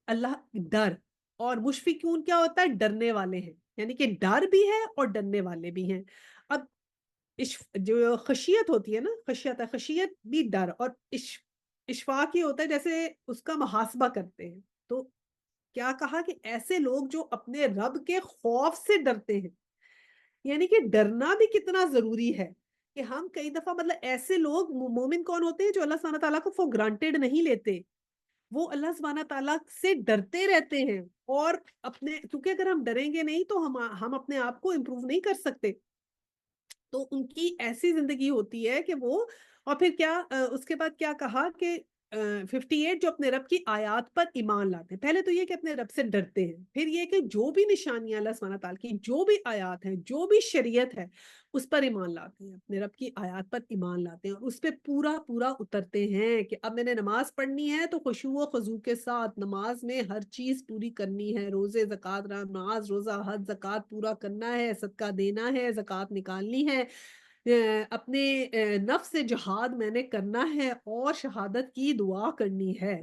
B: اللہ ڈر، اور مشفقون کیا ہوتا ہے؟ ڈرنے والے ہیں، یعنی کہ ڈر بھی ہے اور ڈرنے والے بھی ہیں۔ اب جو خشیت ہوتی ہے نا، خشیت ہے، خشیت بھی ڈر، اور اشفاق یہ ہوتا ہے جیسے اس کا محاسبہ کرتے ہیں، تو کیا کہا کہ ایسے لوگ جو اپنے رب کے خوف سے ڈرتے ہیں، یعنی کہ ڈرنا بھی کتنا ضروری ہے کہ ہم کئی دفعہ مطلب ایسے لوگ مومن کون ہوتے ہیں جو اللہ سبحانہ تعالیٰ کو فور گرانٹیڈ نہیں لیتے، وہ اللہ سبحانہ تعالیٰ سے ڈرتے رہتے ہیں، اور اپنے کیونکہ اگر ہم ڈریں گے نہیں تو ہم اپنے آپ کو امپروو نہیں کر سکتے، تو ان کی ایسی زندگی ہوتی ہے کہ وہ، اور پھر کیا اس کے بعد کیا کہا کہ 58 جو اپنے رب کی آیات پر ایمان لاتے ہیں، پہلے تو یہ کہ اپنے رب سے ڈرتے ہیں، پھر یہ کہ جو بھی نشانیاں اللہ سبحانہ تعالیٰ کی، جو بھی آیات ہیں، جو بھی شریعت ہے، اس پر ایمان لاتے ہیں، اپنے رب کی آیات پر ایمان لاتے ہیں اور اس پہ پورا پورا اترتے ہیں کہ اب میں نے نماز پڑھنی ہے تو خشوع و خضوع کے ساتھ نماز میں ہر چیز پوری کرنی ہے، روزے زکوٰۃ، نماز روزہ حج زکوٰۃ پورا کرنا ہے، صدقہ دینا ہے، زکوٰۃ نکالنی ہے، اپنے نفس سے جہاد میں نے کرنا ہے اور شہادت کی دعا کرنی ہے،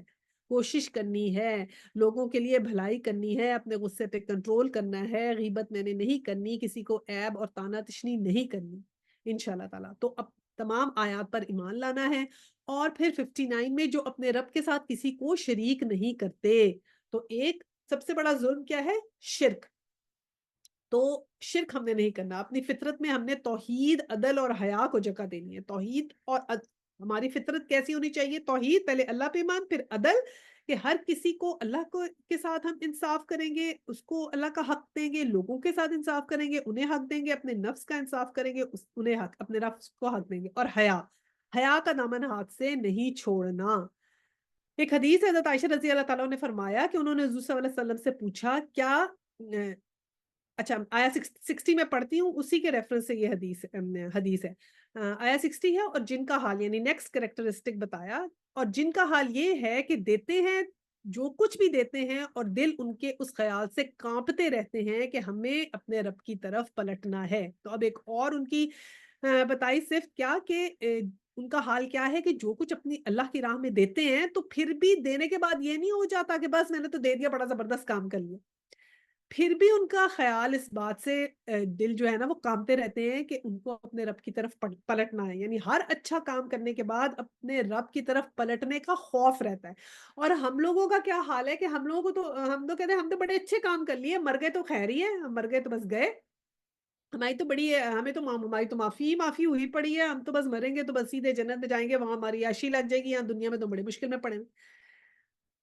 B: کوشش کرنی ہے، لوگوں کے لیے بھلائی کرنی ہے، اپنے غصے پہ کنٹرول کرنا ہے، غیبت میں نے نہیں کرنی، کسی کو عیب اور طعنہ تشنی نہیں کرنی انشاءاللہ تعالیٰ۔ تو اب تمام آیات پر ایمان لانا ہے، اور پھر 59 میں جو اپنے رب کے ساتھ کسی کو شریک نہیں کرتے، تو ایک سب سے بڑا ظلم کیا ہے؟ شرک۔ تو شرک ہم نے نہیں کرنا، اپنی فطرت میں ہم نے توحید، عدل اور حیا کو جگہ دینی ہے۔ توحید اور ہماری فطرت کیسی ہونی چاہیے؟ توحید، پہلے اللہ پہ ایمان، پھر عدل، کہ ہر کسی کو اللہ کو کے ساتھ ہم انصاف کریں گے، اس کو اللہ کا حق دیں گے، لوگوں کے ساتھ انصاف کریں گے، انہیں حق دیں گے، اپنے نفس کا انصاف کریں گے، انہیں حق، اپنے نفس کو حق دیں گے، اور حیا، حیا کا دامن ہاتھ سے نہیں چھوڑنا۔ ایک حدیث ہے، حضرت عائشہ رضی اللہ تعالیٰ نے فرمایا کہ انہوں نے حضور صلی اللہ علیہ وسلم سے پوچھا، کیا اچھا آیا 60 میں پڑھتی ہوں، اسی کے ریفرنس سے یہ حدیث ہے، آیا 60 ہے، اور جن کا حال یعنی نیکسٹ کریکٹرسٹک بتایا، اور جن کا حال یہ ہے کہ دیتے ہیں جو کچھ بھی دیتے ہیں اور دل ان کے اس خیال سے کانپتے رہتے ہیں کہ ہمیں اپنے رب کی طرف پلٹنا ہے۔ تو اب ایک اور ان کی بتائی صرف کیا کہ ان کا حال کیا ہے کہ جو کچھ اپنی اللہ کی راہ میں دیتے ہیں تو پھر بھی دینے کے بعد یہ نہیں ہو جاتا کہ بس میں نے تو دے دیا، بڑا زبردست کام کر لیا، پھر بھی ان کا خیال اس بات سے دل جو ہے نا وہ کامتے رہتے ہیں کہ ان کو اپنے رب کی طرف پلٹنا ہے، یعنی ہر اچھا کام کرنے کے بعد اپنے رب کی طرف پلٹنے کا خوف رہتا ہے۔ اور ہم لوگوں کا کیا حال ہے کہ ہم لوگوں کو تو ہم تو کہتے ہیں ہم تو بڑے اچھے کام کر لیے، مر گئے تو خیر ہی ہے، ہم مر گئے تو بس گئے، ہماری تو بڑی ہمیں تو ہماری تو معافی ہی معافی ہوئی پڑی ہے، ہم تو بس مریں گے تو بس سیدھے جنت میں جائیں گے، وہاں ہماری عیاشی لگ جائے گی، یہاں دنیا میں تو بڑے مشکل میں پڑے ہیں۔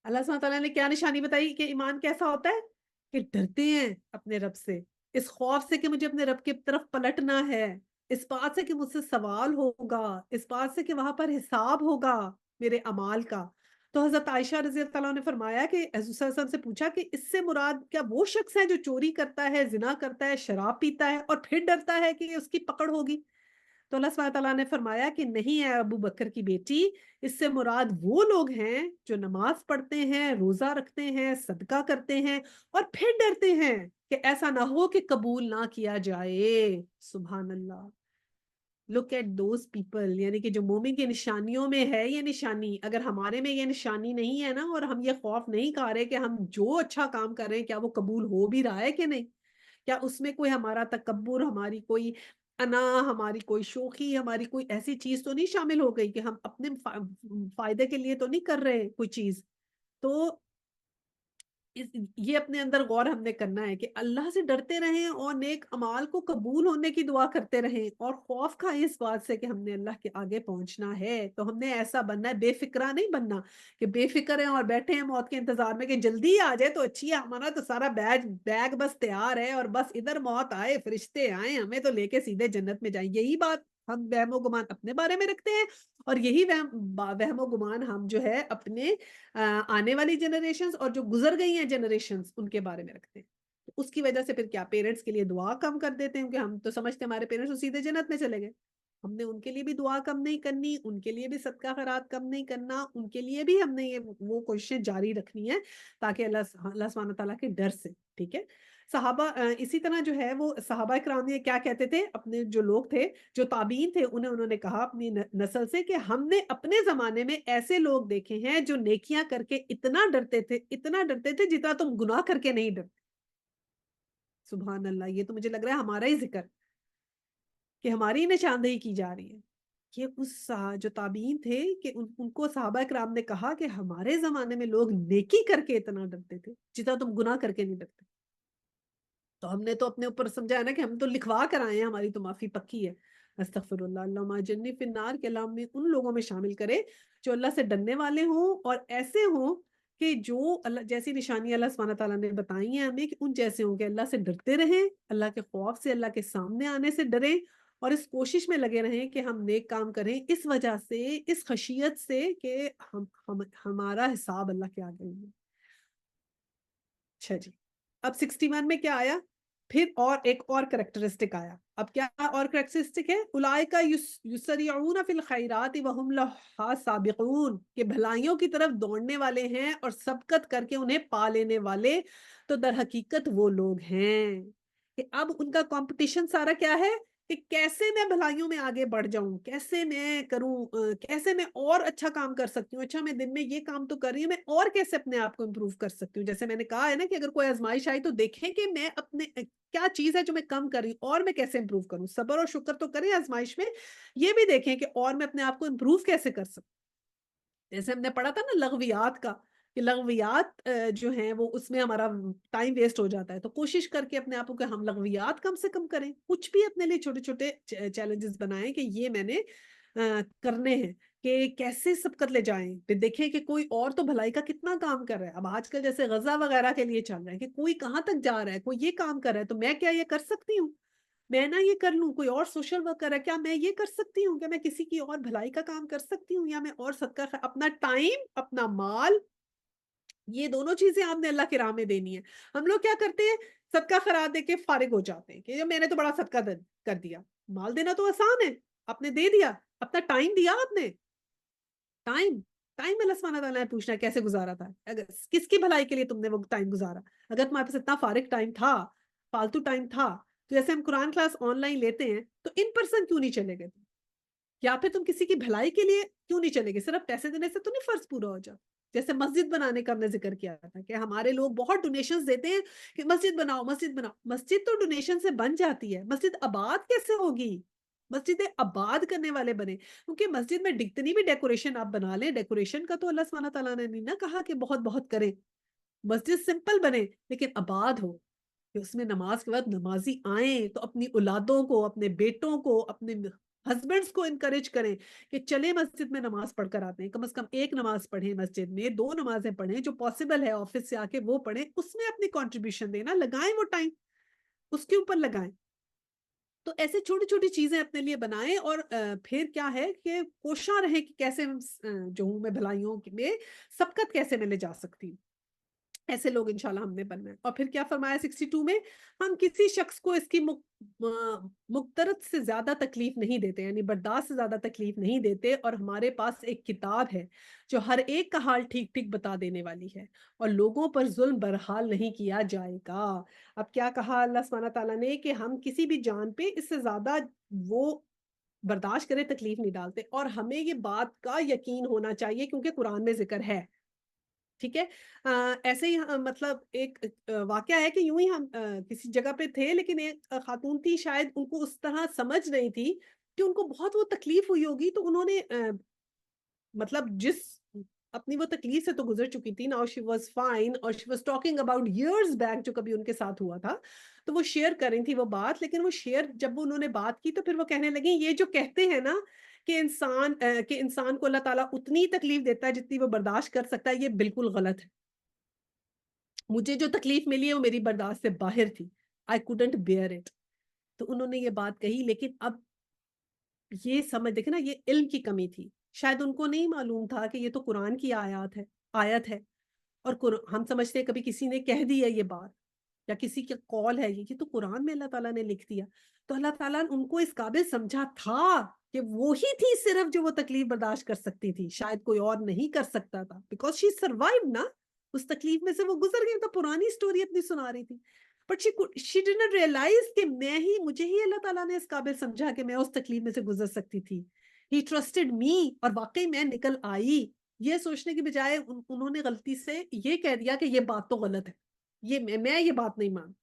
B: اللہ سبحانہ تعالیٰ نے کیا نشانی بتائی کہ ایمان کیسا ہوتا ہے؟ کہ ڈرتے ہیں اپنے رب سے، اس خوف سے کہ مجھے اپنے رب کی طرف پلٹنا ہے، اس بات سے کہ مجھ سے سوال ہوگا، اس بات سے کہ وہاں پر حساب ہوگا میرے اعمال کا۔ تو حضرت عائشہ رضی اللہ عنہا نے فرمایا کہ حضور صلی اللہ علیہ وسلم سے پوچھا کہ اس سے مراد کیا وہ شخص ہے جو چوری کرتا ہے، زنا کرتا ہے، شراب پیتا ہے اور پھر ڈرتا ہے کہ اس کی پکڑ ہوگی؟ تو اللہ سبحانہ تعالیٰ نے فرمایا کہ نہیں ہے ابو بکر کی بیٹی، اس سے مراد وہ لوگ ہیں جو نماز پڑھتے ہیں، روزہ رکھتے ہیں، صدقہ کرتے ہیں اور پھر ڈرتے ہیں کہ ایسا نہ ہو کہ قبول نہ کیا جائے۔ سبحان اللہ، لک ایٹ دوز پیپل، یعنی کہ جو مومن کی نشانیوں میں ہے یہ نشانی، اگر ہمارے میں یہ نشانی نہیں ہے نا، اور ہم یہ خوف نہیں کھا رہے کہ ہم جو اچھا کام کر رہے ہیں کیا وہ قبول ہو بھی رہا ہے کہ نہیں، کیا اس میں کوئی ہمارا تکبر، ہماری کوئی انا، ہماری کوئی شوخی، ہماری کوئی ایسی چیز تو نہیں شامل ہو گئی کہ ہم اپنے فائدے کے لیے تو نہیں کر رہے کوئی چیز؟ تو یہ اپنے اندر غور ہم نے کرنا ہے کہ اللہ سے ڈرتے رہیں اور نیک اعمال کو قبول ہونے کی دعا کرتے رہیں، اور خوف کھائیں اس بات سے کہ ہم نے اللہ کے آگے پہنچنا ہے، تو ہم نے ایسا بننا ہے، بے فکرہ نہیں بننا کہ بے فکر ہیں اور بیٹھے ہیں موت کے انتظار میں کہ جلدی آ جائے تو اچھی ہے، ہمارا تو سارا بیگ بس تیار ہے اور بس ادھر موت آئے، فرشتے آئے ہمیں تو لے کے سیدھے جنت میں جائیں۔ یہی بات ہم وہم و گمان اپنے بارے میں رکھتے ہیں، اور یہی وہم و گمان ہم جو ہے اپنے آنے والی جنریشنز اور جو گزر گئی ہیں جنریشنز ان کے بارے میں رکھتے ہیں۔ تو اس کی وجہ سے پھر کیا پیرنٹس کے لیے دعا کم کر دیتے ہیں کہ ہم تو سمجھتے ہیں ہمارے پیرنٹس تو سیدھے جنت میں چلے گئے، ہم نے ان کے لیے بھی دعا کم نہیں کرنی، ان کے لیے بھی صدقہ خیرات کم نہیں کرنا، ان کے لیے بھی ہم نے یہ وہ کوششیں جاری رکھنی ہے تاکہ اللہ سبحانہ تعالیٰ کے ڈر سے، ٹھیک ہے۔ صحابہ اسی طرح جو ہے وہ صحابہ کرام یہ کیا کہتے تھے، اپنے جو لوگ تھے جو تابعین تھے انہوں نے کہا اپنی نسل سے کہ ہم نے اپنے زمانے میں ایسے لوگ دیکھے ہیں جو نیکیاں کر کے اتنا ڈرتے تھے جتنا تم گناہ کر کے نہیں ڈرتے۔ سبحان اللہ، یہ تو مجھے لگ رہا ہے ہمارا ہی ذکر کہ ہماری نشاندہی کی جا رہی ہے کہ جو تابعین تھے کہ ان کو صحابہ کرام نے کہا کہ ہمارے زمانے میں لوگ نیکی کر کے اتنا ڈرتے تھے جتنا تم گناہ کر کے نہیں ڈرتے۔ تو ہم نے تو اپنے اوپر سمجھا ہے نا کہ ہم تو لکھوا کر آئے ہیں، ہماری تو معافی پکی ہے، استغفر اللہ، اللہم اجرنی فی النار، کہ اللہ ہمیں ان لوگوں میں شامل کرے جو اللہ سے ڈرنے والے ہوں اور ایسے ہوں کہ جو اللہ جیسی نشانی اللہ سبحانہ تعالیٰ نے بتائی ہیں ہمیں، کہ ان جیسے ہوں کہ اللہ سے ڈرتے رہیں، اللہ کے خوف سے، اللہ کے سامنے آنے سے ڈریں، اور اس کوشش میں لگے رہیں کہ ہم نیک کام کریں، اس وجہ سے، اس خشیت سے کہ ہمارا حساب اللہ کے آگے ہوگا۔ اچھا جی، اب 61 میں کیا آیا؟ پھر اور ایک اور کریکٹرسٹک آیا۔ اب کیا اور کریکٹرسٹک ہے؟ اولئک یسرعون فی الخیرات وہم لہا سابقون، کہ بھلائیوں کی طرف دوڑنے والے ہیں اور سبقت کر کے انہیں پا لینے والے، تو در حقیقت وہ لوگ ہیں کہ اب ان کا کمپٹیشن سارا کیا ہے کہ کیسے میں بھلائیوں میں آگے بڑھ جاؤں، کیسے میں کروں، کیسے میں اور اچھا کام کر سکتی ہوں، اچھا میں دن میں یہ کام تو کر رہی ہوں، میں اور کیسے اپنے آپ کو امپروو کر سکتی ہوں۔ جیسے میں نے کہا ہے نا کہ اگر کوئی آزمائش آئی تو دیکھیں کہ میں اپنے کیا چیز ہے جو میں کم کر رہی ہوں اور میں کیسے امپروو کروں۔ صبر اور شکر تو کریں آزمائش میں، یہ بھی دیکھیں کہ اور میں اپنے آپ کو امپروو کیسے کر سکوں۔ جیسے ہم نے پڑھا تھا نا لغویات کا، کہ لغویات جو ہیں وہ اس میں ہمارا ٹائم ویسٹ ہو جاتا ہے، تو کوشش کر کے اپنے آپ کو کہ ہم لغویات کم سے کم کریں، کچھ بھی اپنے لیے چھوٹے چھوٹے چیلنجز بنائیں کہ یہ میں نے کرنے ہیں، کہ کیسے سبقت لے جائیں، پھر دیکھیں کہ کوئی اور تو بھلائی کا کتنا کام کر رہا ہے۔ اب آج کل جیسے غزہ وغیرہ کے لیے چل رہا ہے کہ کوئی کہاں تک جا رہا ہے، کوئی یہ کام کر رہا ہے، تو میں کیا یہ کر سکتی ہوں؟ میں نہ یہ کر لوں، کوئی اور سوشل ورک کر رہا ہے، کیا میں یہ کر سکتی ہوں کہ میں کسی کی اور بھلائی کا کام کر سکتی ہوں، یا میں اور صدقہ اپنا ٹائم، اپنا مال، یہ دونوں چیزیں آپ نے اللہ کی راہ میں دینی ہے۔ ہم لوگ کیا کرتے ہیں؟ صدقہ خیرات دے کے فارغ ہو جاتے ہیں کہ میں نے تو بڑا صدقہ کر دیا۔ مال دینا تو آسان ہے، آپ نے دے دیا، اپنا ٹائم دیا آپ نے، ٹائم ٹائم اللہ سبحانہ تعالیٰ نے پوچھنا ہے کیسے گزارا تھا، اگر کس کی بھلائی کے لیے تم نے وہ ٹائم گزارا۔ اگر تمہارے پاس اتنا فارغ ٹائم تھا، فالتو ٹائم تھا، تو جیسے ہم قرآن کلاس آن لائن لیتے ہیں تو ان پرسن کیوں نہیں چلے گئے تم؟ یا پھر تم کسی کی بھلائی کے لیے کیوں نہیں چلے گئے؟ صرف پیسے دینے سے تو نہیں فرض پورا ہو جاتا۔ جیسے مسجد بنانے کا ہم نے ذکر کیا تھا کہ ہمارے لوگ بہت ڈونیشنز دیتے ہیں کہ مسجد بناؤ، مسجد بناؤ۔ مسجد تو ڈونیشن سے بن جاتی ہے، مسجد آباد کیسے ہوگی؟ مسجد آباد کرنے والے بنے، کیونکہ مسجد میں جتنی بھی ڈیکوریشن آپ بنا لیں، ڈیکوریشن کا تو اللہ سبحانہ تعالیٰ نے نہیں نہ کہا کہ بہت بہت کریں۔ مسجد سمپل بنے لیکن آباد ہو، کہ اس میں نماز کے بعد نمازی آئیں تو اپنی اولادوں کو، اپنے بیٹوں کو، اپنے ہسبینڈز کو انکریج کریں کہ چلیں مسجد میں نماز پڑھ کر آتے ہیں، کم از کم ایک نماز پڑھیں مسجد میں، 2 نمازیں پڑھیں، جو پاسبل ہے آفس سے آ کے وہ پڑھیں، اس میں اپنی کنٹریبیوشن دینا، لگائیں وہ ٹائم، اس کے اوپر لگائیں۔ تو ایسے چھوٹی چھوٹی چیزیں اپنے لیے بنائیں، اور پھر کیا ہے کہ کوشاں رہیں کہ کیسے جو ہوں میں بھلائیوں میں سبقت کیسے میں لے جا سکتی ہوں۔ ایسے لوگ انشاءاللہ ہم نے بننا ہے۔ اور پھر کیا فرمایا 62 میں؟ ہم کسی شخص کو اس کی مقدرت سے زیادہ تکلیف نہیں دیتے، یعنی برداشت سے زیادہ تکلیف نہیں دیتے، اور ہمارے پاس ایک کتاب ہے جو ہر ایک کا حال ٹھیک ٹھیک بتا دینے والی ہے، اور لوگوں پر ظلم برحال نہیں کیا جائے گا۔ اب کیا کہا اللہ سبحانہ تعالیٰ نے کہ ہم کسی بھی جان پہ اس سے زیادہ وہ برداشت کرے تکلیف نہیں ڈالتے، اور ہمیں یہ بات کا یقین ہونا چاہیے کیونکہ قرآن میں ذکر ہے۔ ٹھیک ہے، ایسے ہی مطلب ایک واقعہ ہے کہ یوں ہی ہم کسی جگہ پہ تھے، لیکن ایک خاتون تھی، شاید ان کو اس طرح سمجھ نہیں تھی کہ ان کو بہت وہ تکلیف ہوئی ہوگی، تو انہوں نے مطلب جس اپنی وہ تکلیف سے تو گزر چکی تھی، ناؤ شی واز فائن، اور she was talking about years back جو کبھی ان کے ساتھ ہوا تھا، تو وہ شیئر کر رہی تھی وہ بات، لیکن وہ شیئر جب انہوں نے بات کی تو پھر وہ کہنے لگی یہ جو کہتے ہیں نا کہ انسان کو اللہ تعالیٰ اتنی تکلیف دیتا ہے جتنی وہ برداشت کر سکتا ہے، یہ بالکل غلط ہے۔ مجھے جو تکلیف ملی ہے وہ میری برداشت سے باہر تھی، I couldn't bear it۔ تو انہوں نے یہ بات کہی، لیکن اب یہ سمجھ دیکھیں نا، یہ علم کی کمی تھی، شاید ان کو نہیں معلوم تھا کہ یہ تو قرآن کی آیت ہے، اور ہم سمجھتے ہیں کبھی کسی نے کہہ دی ہے یہ بات، یا کسی کا قول ہے یہ تو قرآن میں اللہ تعالیٰ نے لکھ دیا، تو اللہ تعالیٰ نے ان کو اس قابل سمجھا تھا کہ وہی تھی صرف جو وہ تکلیف برداشت کر سکتی تھی، شاید کوئی اور نہیں کر سکتا تھا، بیکاز شی سروائیوڈ نا، اس تکلیف میں سے وہ گزر گئی، تو پرانی سٹوری اپنی سنا رہی تھی، but she did not realize کہ مجھے ہی اللہ تعالیٰ نے اس قابل سمجھا کہ میں اس تکلیف میں سے گزر سکتی تھی۔ He trusted me، اور واقعی میں نکل آئی، یہ سوچنے کی بجائے انہوں نے غلطی سے یہ کہہ دیا کہ یہ بات تو غلط ہے، میں یہ بات نہیں مانتی۔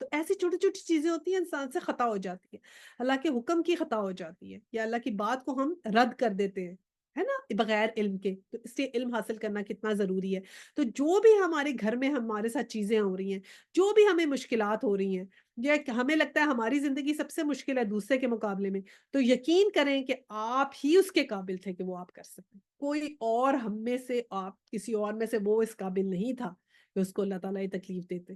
B: تو ایسی چھوٹی چھوٹی چیزیں ہوتی ہیں، انسان سے خطا ہو جاتی ہے، اللہ کے حکم کی خطا ہو جاتی ہے، یا اللہ کی بات کو ہم رد کر دیتے ہیں، ہے نا, بغیر علم کے. تو اس لیے علم حاصل کرنا کتنا ضروری ہے. تو جو بھی ہمارے گھر میں ہمارے ساتھ چیزیں ہو رہی ہیں, جو بھی ہمیں مشکلات ہو رہی ہیں, یا ہمیں لگتا ہے ہماری زندگی سب سے مشکل ہے دوسرے کے مقابلے میں, تو یقین کریں کہ آپ ہی اس کے قابل تھے کہ وہ آپ کر سکیں. کوئی اور ہم میں سے, آپ کسی اور میں سے وہ اس قابل نہیں تھا کہ اس کو اللہ تعالیٰ یہ تکلیف دیتے.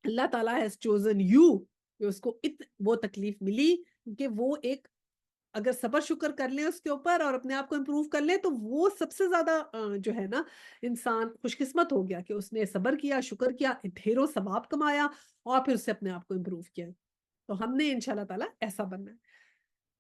B: اللہ تعالیٰ has chosen you کہ اس کو وہ تکلیف ملی کہ وہ ایک, اگر صبر شکر کر لیں اس کے اوپر اور اپنے آپ کو امپروو کر لیں, تو وہ سب سے زیادہ جو ہے نا انسان خوش قسمت ہو گیا کہ اس نے صبر کیا, شکر کیا, ڈھیروں ثواب کمایا اور پھر اس سے اپنے آپ کو امپروو کیا. تو ہم نے انشاءاللہ تعالیٰ ایسا بننا ہے.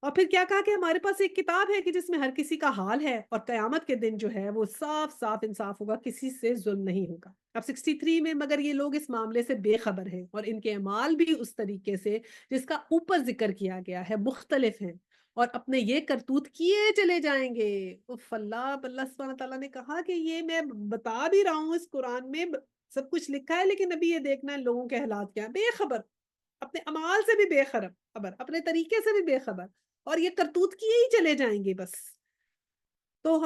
B: اور پھر کیا کہا کہ ہمارے پاس ایک کتاب ہے کہ جس میں ہر کسی کا حال ہے, اور قیامت کے دن جو ہے وہ صاف صاف انصاف ہوگا, کسی سے ظلم نہیں ہوگا. اب 63 میں, مگر یہ لوگ اس معاملے سے بے خبر ہیں اور ان کے اعمال بھی اس طریقے سے جس کا اوپر ذکر کیا گیا ہے مختلف ہیں, اور اپنے یہ کرتوت کیے چلے جائیں گے. اللہ سبحانہ تعالیٰ نے کہا کہ یہ میں بتا بھی رہا ہوں, اس قرآن میں سب کچھ لکھا ہے, لیکن ابھی یہ دیکھنا ہے لوگوں کے حالات کیا ہیں. بے خبر, اپنے اعمال سے بھی بے خبر, اپنے طریقے سے بھی بے خبر, اور یہ کرتوت کیے ہی چلے جائیں گے بس. تو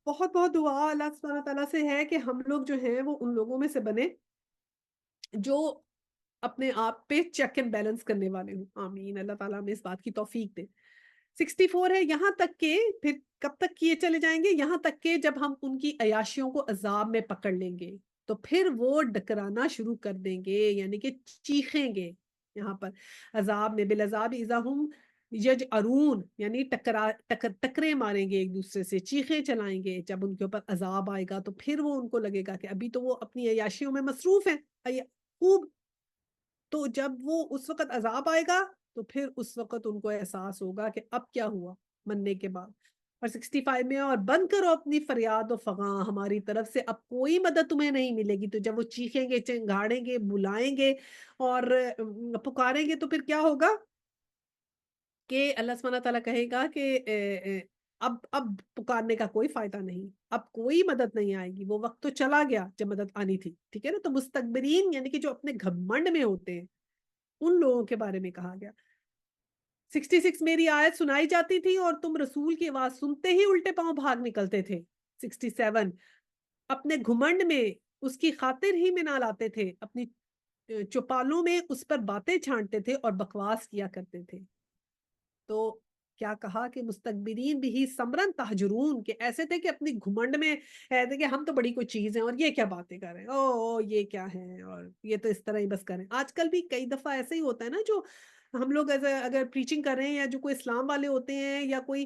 B: بہت بہت دعا اللہ سبحانہ تعالیٰ سے ہے کہ ہم لوگ جو ہیں وہ ان لوگوں میں سے بنے جو اپنے آپ پہ چیک اینڈ بیلنس کرنے والے ہوں. آمین. اللہ تعالیٰ ہمیں اس بات کی توفیق دے. 64 ہے, یہاں تک کہ پھر کب تک کیے چلے جائیں گے, یہاں تک کہ جب ہم ان کی عیاشیوں کو عذاب میں پکڑ لیں گے تو پھر وہ ڈکرانا شروع کر دیں گے, یعنی کہ چیخیں گے. یہاں پر عذاب میں بالعذاب اذا ہم یجأرون, یعنی ٹکرے ماریں گے ایک دوسرے سے, چیخیں چلائیں گے. جب ان کے اوپر عذاب آئے گا تو پھر وہ ان کو لگے گا کہ ابھی تو وہ اپنی عیاشیوں میں مصروف ہیں خوب, تو جب وہ اس وقت عذاب آئے گا تو پھر اس وقت ان کو احساس ہوگا کہ اب کیا ہوا مننے کے بعد. اور 65 میں, اور بند کرو اپنی فریاد و فغاں ہماری طرف سے, اب کوئی مدد تمہیں نہیں ملے گی. تو جب وہ چیخیں گے, چنگاڑیں گے, بلائیں گے اور پکاریں گے, تو پھر کیا ہوگا کہ اللہ سبحانہ تعالیٰ کہے گا کہ اب پکارنے کا کوئی فائدہ نہیں, اب کوئی مدد نہیں آئے گی. وہ وقت تو چلا گیا جب مدد آنی تھی, ٹھیک ہے نا. تو مستکبرین یعنی کہ جو اپنے گھمنڈ میں ہوتے ہیں, ان لوگوں کے بارے میں کہا گیا. 66 میری آیت سنائی جاتی تھی اور تم رسول کی آواز سنتے ہی الٹے پاؤں بھاگ نکلتے تھے. 67 اپنے گھمنڈ میں اس کی خاطر ہی میں نہ لاتے تھے, اپنی چوپالوں میں اس پر باتیں چھانٹتے تھے اور بکواس کیا کرتے تھے. تو کیا کہا کہ مستکبرین بھی سمرن تہجرون, کہ ایسے تھے کہ اپنی گھمنڈ میں ایسے کہ ہم تو بڑی کوئی چیز ہیں اور یہ کیا باتیں کر رہے ہیں, او یہ کیا ہے, اور یہ تو اس طرح ہی بس کریں. آج کل بھی کئی دفعہ ایسے ہی ہوتا ہے نا, جو ہم لوگ اگر پریچنگ کر رہے ہیں یا جو کوئی اسلام والے ہوتے ہیں یا کوئی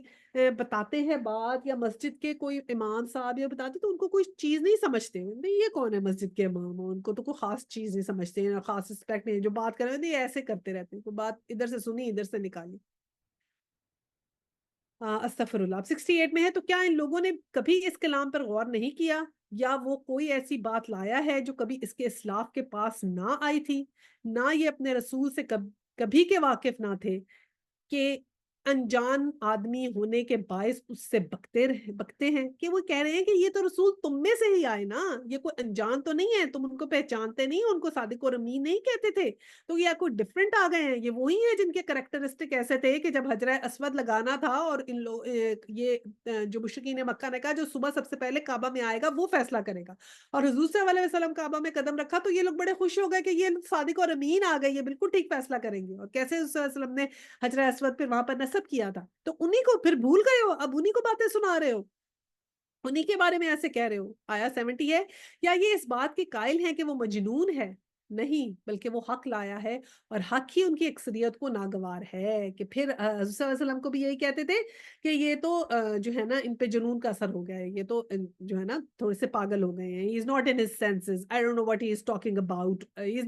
B: بتاتے ہیں بات, یا مسجد کے کوئی امام صاحب یا بتاتے, تو ان کو کوئی چیز نہیں سمجھتے ہیں. نہیں یہ کون ہے مسجد کے امام, ان کو تو کوئی خاص چیز نہیں سمجھتے ہیں, خاص رسپیکٹ نہیں, جو بات کر رہے ہیں نہیں ایسے کرتے رہتے ہیں, کوئی بات ادھر سے سنی ادھر سے نکالی. استغفر اللہ. اب 68 میں ہے, تو کیا ان لوگوں نے کبھی اس کلام پر غور نہیں کیا, یا وہ کوئی ایسی بات لایا ہے جو کبھی اس کے اسلاف کے پاس نہ آئی تھی, نہ یہ اپنے رسول سے کبھی کے واقف نہ تھے, کہ انجان آدمی ہونے کے باعث اس سے بکتے ہیں, کہ وہ کہہ رہے ہیں کہ یہ تو رسول تم میں سے ہی آئے نا, یہ کوئی انجان تو نہیں ہے, تم ان کو پہچانتے نہیں, ان کو صادق اور امین نہیں کہتے تھے, تو یہ کوئی ڈفرنٹ آ گئے ہیں. یہ وہی ہیں جن کے کریکٹرسٹک ایسے تھے کہ جب حجرہ اسود لگانا تھا, اور ان لوگ یہ جو مشرکین مکہ نے کہا جو صبح سب سے پہلے کعبہ میں آئے گا وہ فیصلہ کرے گا, اور حضور صلی اللہ علیہ وسلم کعبہ میں قدم رکھا, تو یہ لوگ بڑے خوش ہو گئے کہ یہ صادق اور امین آ گئے, یہ بالکل ٹھیک فیصلہ کریں گے. اور کیسے حضور صلی اللہ علیہ وسلم نے حجرہ اسود پہ وہاں پر نصب کیا تھا, تو انہی کو پھر بھول گئے ہو, اب انہی کو باتیں سنا رہے ہو, انہی کے بارے میں ایسے کہہ رہے ہو. آیا 70 ہے, یا یہ اس بات کے قائل ہیں کہ وہ مجنون ہے, نہیں بلکہ وہ حق لایا ہے, اور حق ہی ان کی اکثریت کو ناگوار ہے. کہ پھر حضور صلی اللہ علیہ وسلم کو بھی یہی کہتے تھے کہ یہ تو جو ہے نا ان پہ جنون کا اثر ہو گیا ہے, یہ تو جو ہے نا تھوڑے سے پاگل ہو گئے ہیں. he is not in his senses, I don't know what he is talking about, he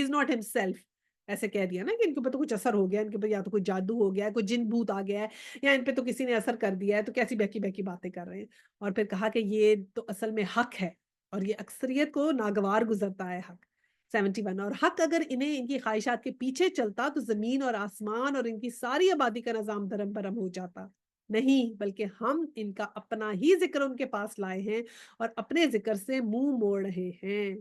B: is not himself. ایسے کہہ دیا نا کہ ان کے اوپر تو کچھ اثر ہو گیا, ان کے اوپر یا تو کوئی جادو ہو گیا ہے, کوئی جن بھوت آ گیا ہے, یا ان پہ تو کسی نے اثر کر دیا ہے, تو کیسی بہکی بہکی باتیں کر رہے ہیں. اور پھر کہا کہ یہ تو اصل میں حق ہے, اور یہ اکثریت کو ناگوار گزرتا ہے حق. 71 اور حق اگر انہیں ان کی خواہشات کے پیچھے چلتا تو زمین اور آسمان اور ان کی ساری آبادی کا نظام دھرم برہم ہو جاتا. نہیں, بلکہ ہم ان کا اپنا ہی ذکر ان کے پاس لائے ہیں اور اپنے ذکر سے منہ موڑ رہے ہیں.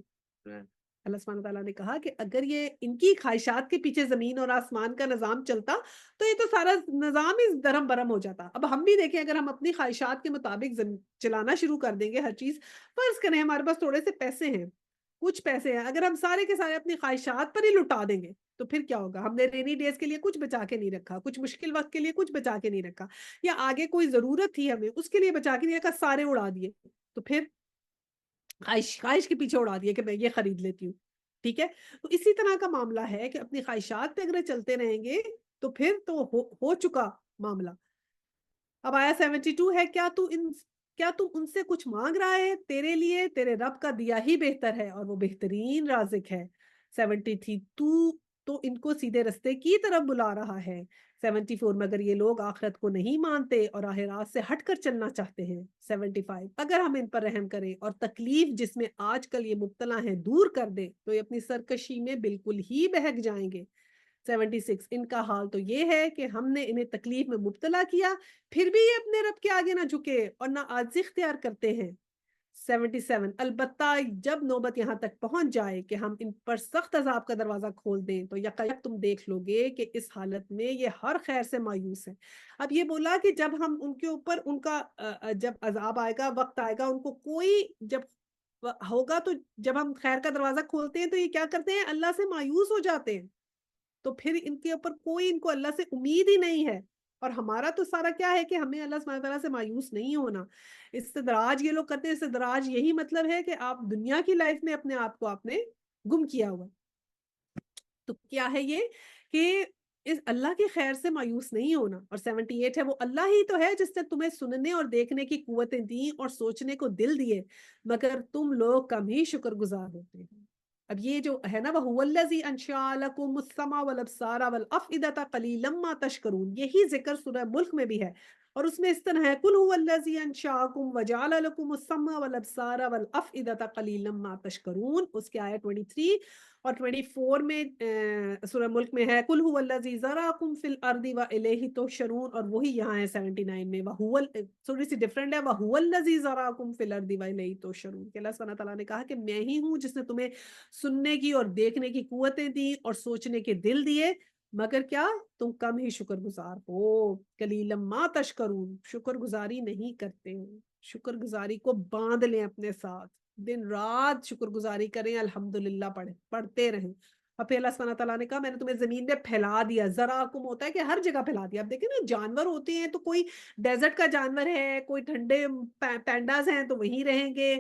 B: اللہ سبحانہ تعالیٰ نے کہا کہ اگر یہ انکی خواہشات کے پیچھے زمین اور آسمان کا نظام چلتا تو یہ تو سارا نظام ہی درم برم ہو جاتا. اب ہم بھی دیکھیں اگر ہم اپنی خواہشات کے مطابق چلانا شروع کر دیں گے ہر چیز، فرض کریں ہمارے پاس تھوڑے سے پیسے ہیں، کچھ پیسے ہیں، اگر ہم سارے کے سارے اپنی خواہشات پر ہی لٹا دیں گے تو پھر کیا ہوگا؟ ہم نے رینی ڈیز کے لیے کچھ بچا کے نہیں رکھا، کچھ مشکل وقت کے لیے کچھ بچا کے نہیں رکھا، یا آگے کوئی ضرورت تھی ہمیں اس کے لیے بچا کے نہیں رکھا، سارے اڑا دیے، تو پھر خواہش کے پیچھے اڑا دیے کہ میں یہ خرید لیتی ہوں. ٹھیک ہے؟ تو اسی طرح کا معاملہ ہے کہ اپنی خواہشات پہ اگر چلتے رہیں گے تو پھر تو ہو چکا معاملہ. اب آیا 72 ہے، کیا تو ان سے کچھ مانگ رہا ہے؟ تیرے لیے تیرے رب کا دیا ہی بہتر ہے اور وہ بہترین رازق ہے. 73 تو ان کو سیدھے رستے کی طرف بلا رہا ہے. 74 مگر یہ لوگ آخرت کو نہیں مانتے اور راہ راست سے ہٹ کر چلنا چاہتے ہیں. 75 اگر ہم ان پر رحم کریں اور تکلیف جس میں آج کل یہ مبتلا ہیں دور کر دیں تو یہ اپنی سرکشی میں بالکل ہی بہک جائیں گے. 76 ان کا حال تو یہ ہے کہ ہم نے انہیں تکلیف میں مبتلا کیا پھر بھی یہ اپنے رب کے آگے نہ جھکے اور نہ عاجزی اختیار کرتے ہیں. 77 البتہ جب نوبت یہاں تک پہنچ جائے کہ ہم ان پر سخت عذاب کا دروازہ کھول دیں تو یکایک تم دیکھ لو گے کہ اس حالت میں یہ ہر خیر سے مایوس ہے. اب یہ بولا کہ جب ہم ان کے اوپر ان کا جب عذاب آئے گا، وقت آئے گا، ان کو کوئی جب ہوگا تو جب ہم خیر کا دروازہ کھولتے ہیں تو یہ کیا کرتے ہیں؟ اللہ سے مایوس ہو جاتے ہیں. تو پھر ان کے اوپر کوئی ان کو اللہ سے امید ہی نہیں ہے. اور ہمارا تو سارا کیا ہے کہ ہمیں اللہ سبحانہ تعالیٰ سے مایوس نہیں ہونا. استدراج یہ لوگ کرتے ہیں، استدراج یہی مطلب ہے کہ آپ دنیا کی لائف میں اپنے آپ کو آپ نے گم کیا ہوا. تو کیا ہے یہ کہ اس اللہ کی خیر سے مایوس نہیں ہونا. اور 78 ہے وہ اللہ ہی تو ہے جس نے تمہیں سننے اور دیکھنے کی قوتیں دیں اور سوچنے کو دل دیے، مگر تم لوگ کم ہی شکر گزار ہوتے ہیں. اب یہ جو ہے نا وَهُوَ الَّذِي أَنشَأَ لَكُمُ السَّمْعَ وَالْأَبْصَارَ وَالْأَفْئِدَةَ قَلِيلًا مَا تَشْكُرُونَ، یہی ذکر سورہ ملک میں بھی ہے اور اس میں اس طرح ہے قُلْ هُوَ الَّذِي أَنشَأَكُمْ وَجَعَلَ لَكُمُ السَّمْعَ وَالْأَبْصَارَ وَالْأَفْئِدَةَ قَلِيلًا مَا تَشْكُرُونَ. اس کے آیت 23 اور 24 میں سورہ ملک میں ہے قُلْ هُوَ الَّذِي ذَرَأَكُمْ فِي الْأَرْضِ وَإِلَيْهِ تُحْشَرُونَ، اور وہی یہاں ہے 79 میں تھوڑی سی ڈفرنٹ ہے وَهُوَ الَّذِي ذَرَأَكُمْ فِي الْأَرْضِ وَإِلَيْهِ تُحْشَرُونَ، کہ اللہ سبحانہ تعالیٰ نے کہا کہ میں ہی ہوں جس نے تمہیں سننے کی اور دیکھنے کی قوتیں دی اور سوچنے کے دل دیے، مگر کیا تم کم ہی شکر گزار ہو. قلیلا ما تشکرون، شکر گزاری نہیں کرتے. شکر گزاری کو باندھ لیں اپنے ساتھ، دن رات شکر گزاری کریں، الحمدللہ پڑھتے رہیں. اور پھر اللہ سبحانہ تعالیٰ نے کہا میں نے تمہیں زمین میں پھیلا دیا. ذراکم ہوتا ہے کہ ہر جگہ پھیلا دیا. اب دیکھیں نا جانور ہوتے ہیں تو کوئی ڈیزرٹ کا جانور ہے، کوئی ٹھنڈے پینڈاز ہیں تو وہیں رہیں گے،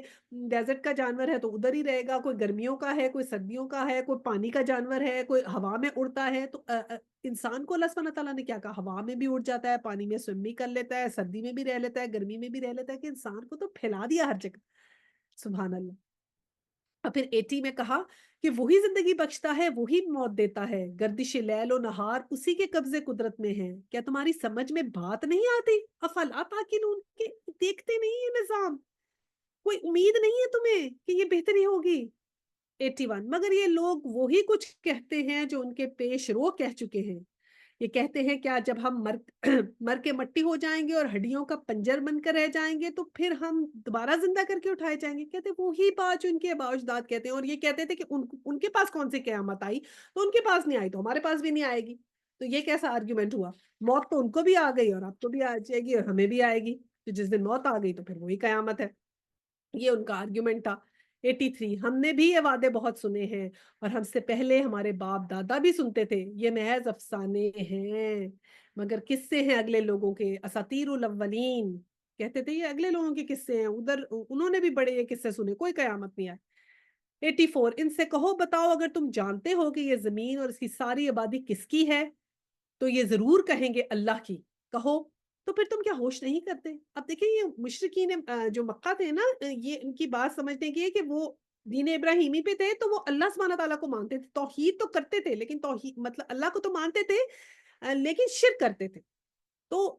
B: ڈیزرٹ کا جانور ہے تو ادھر ہی رہے گا، کوئی گرمیوں کا ہے، کوئی سردیوں کا ہے، کوئی پانی کا جانور ہے، کوئی ہوا میں اڑتا ہے. تو انسان کو اللہ سبحانہ تعالیٰ نے کیا کہا؟ ہوا میں بھی اڑ جاتا ہے، پانی میں سوم بھی کر لیتا ہے، سردی میں بھی رہ لیتا ہے، گرمی میں بھی رہ لیتا ہے، کہ انسان کو تو پھیلا دیا ہر جگہ. سبحان اللہ. اور پھر 80 میں کہا کہ وہی زندگی بخشتا ہے، وہی موت دیتا ہے، گردش لیل و نہار اسی کے قبضے قدرت میں ہے. کیا تمہاری سمجھ میں بات نہیں آتی؟ افلا تعقلون، کہ دیکھتے نہیں یہ نظام؟ کوئی امید نہیں ہے تمہیں کہ یہ بہتری ہوگی؟ 81 مگر یہ لوگ وہی کچھ کہتے ہیں جو ان کے پیش رو کہہ چکے ہیں. یہ کہتے ہیں کیا جب ہم مر کے مٹی ہو جائیں گے اور ہڈیوں کا پنجر بن کر رہ جائیں گے تو پھر ہم دوبارہ زندہ کر کے اٹھائے جائیں گے؟ کہتے وہی بات جو ان کے آباء و اجداد کہتے ہیں. اور یہ کہتے تھے کہ ان کے پاس کون سی قیامت آئی، تو ان کے پاس نہیں آئی تو ہمارے پاس بھی نہیں آئے گی. تو یہ کیسا آرگیومنٹ ہوا؟ موت تو ان کو بھی آ گئی اور آپ کو بھی آ جائے گی اور ہمیں بھی آئے گی، تو جس دن موت آ گئی تو پھر وہی قیامت ہے. یہ ان کا آرگیومنٹ تھا. 83 ہم نے بھی یہ وعدے بہت سنے ہیں اور ہم سے پہلے ہمارے باپ دادا بھی سنتے تھے، یہ محض افسانے ہیں مگر قصے ہیں اگلے لوگوں کے. اساطیر الاولین کہتے تھے یہ اگلے لوگوں کے قصے ہیں، ادھر انہوں نے بھی بڑے یہ قصے سنے، کوئی قیامت نہیں آئی. 84 ان سے کہو بتاؤ اگر تم جانتے ہو کہ یہ زمین اور اس کی ساری آبادی کس کی ہے تو یہ ضرور کہیں گے اللہ کی. کہو تو پھر تم کیا ہوش نہیں کرتے؟ اب دیکھیں یہ مشرکین جو مکہ تھے نا، یہ ان کی بات سمجھنے کی ہے کہ وہ دین ابراہیمی پہ تھے تو وہ اللہ سبحانہ تعالیٰ کو مانتے تھے، توحید تو کرتے تھے، لیکن توحید مطلب اللہ کو تو مانتے تھے لیکن شرک کرتے تھے. تو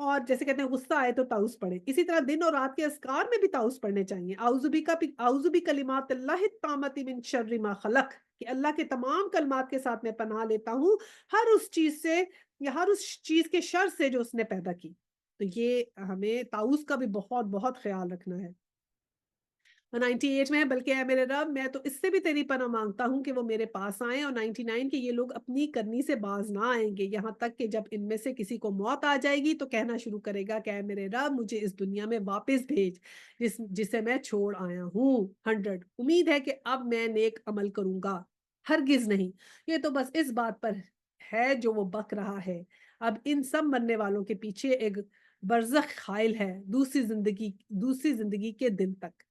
B: اور جیسے کہتے ہیں غصہ آئے تو طاؤس پڑھیں، اسی طرح دن اور رات کے اذکار میں بھی طاؤس پڑھنے چاہیے۔ اعوذ بکلمات اللہ التامۃ من شر ما خلق، کہ اللہ کے تمام کلمات کے ساتھ میں پناہ لیتا ہوں ہر اس چیز سے یا ہر اس چیز کے شر سے جو اس نے پیدا کی۔ تو یہ ہمیں طاؤس کا بھی بہت بہت خیال رکھنا ہے۔ 98 میں ہے، بلکہ اے میرے رب میں تو اس سے بھی تیری پناہ مانگتا ہوں کہ وہ میرے پاس آئیں، اور 99 کہ یہ لوگ اپنی کرنی سے باز نہ آئیں گے، یہاں تک کہ جب ان میں سے کسی کو موت آ جائے گی تو کہنا شروع کرے گا کہ اے میرے رب مجھے اس دنیا میں واپس بھیج جسے میں چھوڑ آیا ہوں۔ 100 امید ہے کہ اب میں نیک عمل کروں گا، ہرگز نہیں، یہ تو بس اس بات پر ہے جو وہ بک رہا ہے۔ اب ان سب مرنے والوں کے پیچھے ایک برزخ حائل ہے، دوسری زندگی کے دن تک،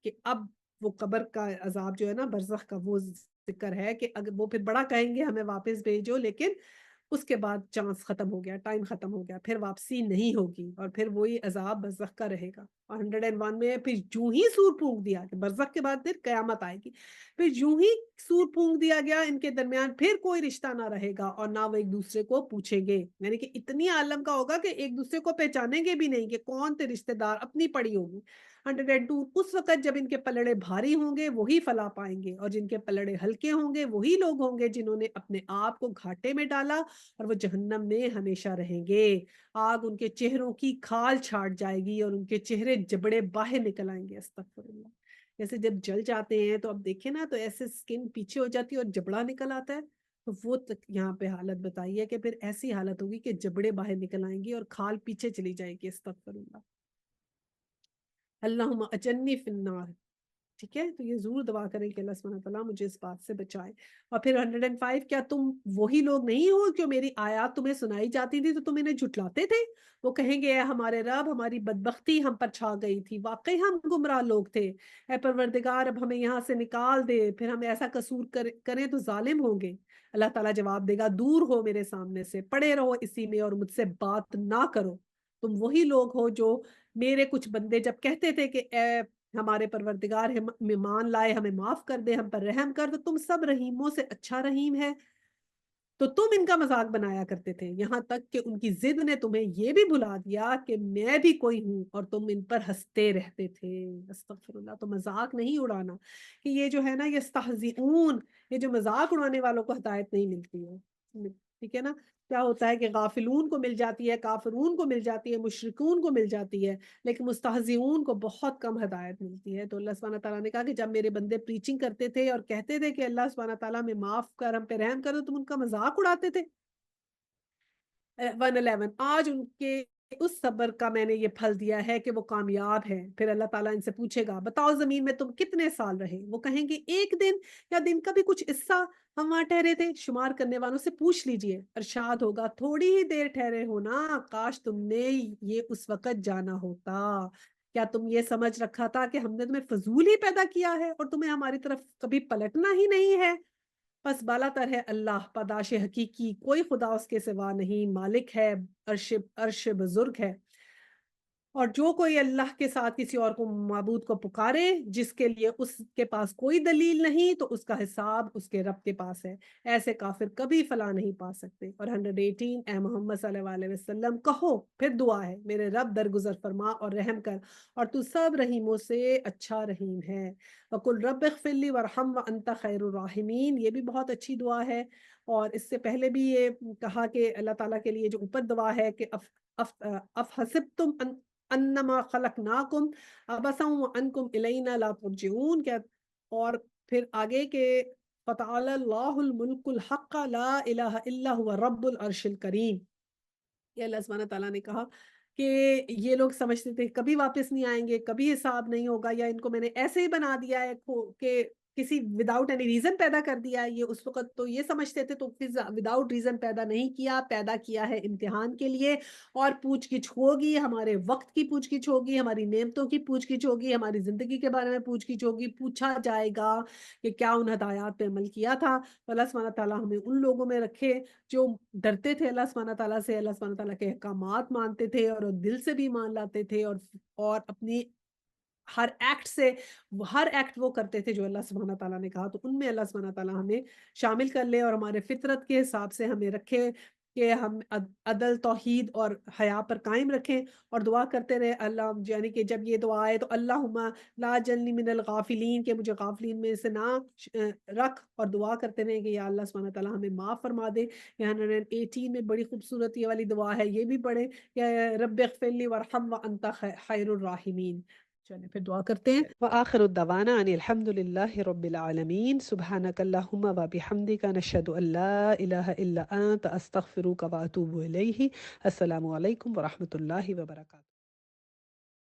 B: کہ اب وہ قبر کا عذاب جو ہے نا، برزخ کا وہ ذکر ہے کہ اگر وہ پھر بڑا کہیں گے ہمیں واپس بھیجو، لیکن اس کے بعد چانس ختم ہو گیا، ٹائم ختم ہو گیا، پھر واپسی نہیں ہوگی، اور پھر وہی عذاب برزخ کا رہے گا۔ اور 101 میں پھر یوں ہی سور پھونک دیا کہ برزخ کے بعد پھر قیامت آئے گی، پھر یوں ہی سور پھونک دیا گیا، ان کے درمیان پھر کوئی رشتہ نہ رہے گا اور نہ وہ ایک دوسرے کو پوچھیں گے، یعنی کہ اتنی عالم کا ہوگا کہ ایک دوسرے کو پہچانیں گے بھی نہیں کہ کون تھے رشتہ دار، اپنی پڑی ہوگی۔ 102 اس وقت جب ان کے پلڑے بھاری ہوں گے وہی فلاح پائیں گے، اور جن کے پلڑے ہلکے ہوں گے وہی لوگ ہوں گے جنہوں نے اپنے آپ کو گھاٹے میں ڈالا، اور وہ جہنم میں ہمیشہ رہیں گے۔ آگ ان کے چہروں کی کھال چھاٹ جائے گی اور ان کے چہرے جبڑے باہر نکل آئیں گے، استغفر اللہ۔ جیسے جب جل جاتے ہیں تو اب دیکھیں نا، تو ایسے سکن پیچھے ہو جاتی ہے اور جبڑا نکل آتا ہے، تو وہ یہاں پہ حالت بتائی ہے کہ پھر ایسی حالت ہوگی کہ جبڑے باہر نکل آئیں گی اور کھال پیچھے چلی جائے گی، استغفر اللہ۔ اللہم اجنی فی النار، ٹھیک ہے، تو یہ ضرور دعا کریں کہ اللہ سبحانہ وتعالیٰ مجھے اس بات سے بچائے۔ اور پھر 105 کیا تم وہی لوگ نہیں ہو جو میری آیات تمہیں سنائی جاتی تھی تو تم انہیں جھٹلاتے تھے؟ وہ کہیں گے اے ہمارے رب، ہماری بدبختی ہم پر چھا گئی تھی، واقعی ہم گمراہ لوگ تھے، اے پروردگار اب ہمیں یہاں سے نکال دے، پھر ہم ایسا قصور کریں تو ظالم ہوں گے۔ اللہ تعالیٰ جواب دے گا دور ہو میرے سامنے سے، پڑے رہو اسی میں اور مجھ سے بات نہ کرو۔ تم وہی لوگ ہو جو میرے کچھ بندے جب کہتے تھے کہ اے ہمارے پروردگار ہم مان لائے، ہمیں معاف کر دے، ہم پر رحم کر، تو تم سب رحیموں سے اچھا رحیم ہے، تو تم ان کا مذاق بنایا کرتے تھے، یہاں تک کہ ان کی ضد نے تمہیں یہ بھی بھلا دیا کہ میں بھی کوئی ہوں، اور تم ان پر ہنستے رہتے تھے، استغفر اللہ۔ تو مذاق نہیں اڑانا، کہ یہ جو ہے نا یستہزئون، یہ جو مذاق اڑانے والوں کو ہدایت نہیں ملتی ہے، ٹھیک ہے نا۔ کیا ہوتا ہے کہ غافلون کو مل جاتی ہے، کافرون کو مل جاتی ہے، مشرکون کو مل جاتی ہے، لیکن مستہزئون کو بہت کم ہدایت ملتی ہے۔ تو اللہ سبحانہ تعالیٰ نے کہا کہ جب میرے بندے پریچنگ کرتے تھے اور کہتے تھے کہ اللہ سبحانہ تعالیٰ میں معاف کر، ہم پہ رحم کر، تو تم ان کا مذاق اڑاتے تھے۔ 111 آج ان کے اس صبر کا میں نے یہ پھل دیا ہے کہ وہ کامیاب ہے۔ پھر اللہ تعالیٰ ان سے پوچھے گا بتاؤ زمین میں تم کتنے سال رہے؟ وہ کہیں گے ایک دن یا دن کا بھی کچھ حصہ ہم وہاں ٹھہرے تھے، شمار کرنے والوں سے پوچھ لیجئے۔ ارشاد ہوگا تھوڑی ہی دیر ٹھہرے ہو نا، کاش تم نے یہ اس وقت جانا ہوتا۔ کیا تم یہ سمجھ رکھا تھا کہ ہم نے تمہیں فضول ہی پیدا کیا ہے اور تمہیں ہماری طرف کبھی پلٹنا ہی نہیں ہے؟ پس بالاتر ہے اللہ، پاداش حقیقی کوئی خدا اس کے سوا نہیں، مالک ہے، عرش بزرگ ہے۔ اور جو کوئی اللہ کے ساتھ کسی اور کو معبود کو پکارے جس کے لیے اس کے پاس کوئی دلیل نہیں، تو اس کا حساب اس کے رب کے پاس ہے، ایسے کافر کبھی فلاح نہیں پا سکتے۔ اور 118 اے محمد صلی اللہ علیہ وسلم کہو، پھر دعا ہے میرے رب درگزر فرما اور رحم کر، اور تو سب رحیموں سے اچھا رحیم ہے۔ وَقُلْ رَبِّ اغْفِرْ لِي وَارْحَمْ وَأَنْتَ خَيْرُ الرَّاحِمِينَ، یہ بھی بہت اچھی دعا ہے۔ اور اس سے پہلے بھی یہ کہا کہ اللہ تعالیٰ کے لیے جو اوپر دعا ہے کہ افحسبتم انما خلقناکم عبثا وانکم الینا لا ترجعون، کیا اور پھر آگے کہ فتعالی اللہ الملک الحق لا الہ الا هو رب العرش الکریم، یہ اللہ سبحانہ تعالیٰ نے کہا کہ یہ لوگ سمجھتے تھے کبھی واپس نہیں آئیں گے، کبھی حساب نہیں ہوگا، یا ان کو میں نے ایسے ہی بنا دیا ہے کہ کسی وداؤٹ اینی ریزن پیدا کر دیا ہے۔ یہ اس وقت تو یہ سمجھتے تھے، تو پھر وداؤٹ ریزن پیدا نہیں کیا، پیدا کیا ہے امتحان کے لیے، اور پوچھ گچھ ہوگی، ہمارے وقت کی پوچھ گچھ ہوگی، ہماری نعمتوں کی پوچھ گچھ ہوگی، ہماری زندگی کے بارے میں پوچھ گچھ ہوگی، پوچھا جائے گا کہ کیا ان ہدایات پہ عمل کیا تھا۔ تو اللہ سبحانہ تعالیٰ ہمیں ان لوگوں میں رکھے جو ڈرتے تھے اللہ سبحانہ تعالیٰ سے، اللہ سبحانہ تعالیٰ کے احکامات مانتے تھے اور دل سے بھی مان لاتے تھے، اور اپنی ہر ایکٹ وہ کرتے تھے جو اللہ سبحانہ تعالیٰ نے کہا۔ تو ان میں اللہ سبحانہ تعالیٰ ہمیں شامل کر لے اور ہمارے فطرت کے حساب سے ہمیں رکھے، کہ ہم عدل، توحید اور حیا پر قائم رکھیں اور دعا کرتے رہے اللہ، یعنی کہ جب یہ دعا آئے تو اللہم لا جلنی من الغافلین، کہ مجھے غافلین میں سے نہ رکھ، اور دعا کرتے رہیں کہ یا اللہ سبحانہ تعالیٰ ہمیں معاف فرما دے۔ یہ 118 میں بڑی خوبصورت یہ والی دعا ہے، یہ بھی پڑھیں کہ رب اغفر لی وارحم وانت خیر الراحمین۔ چلیں پھر دعا کرتے ہیں۔ وآخر الدعوانا ان الحمد للہ رب العالمین، سبحانک اللہم و بحمدک، نشہد ان لا الہ الا انت، استغفرک و اتوب الیہ۔ السلام علیکم ورحمۃ اللہ وبرکاتہ۔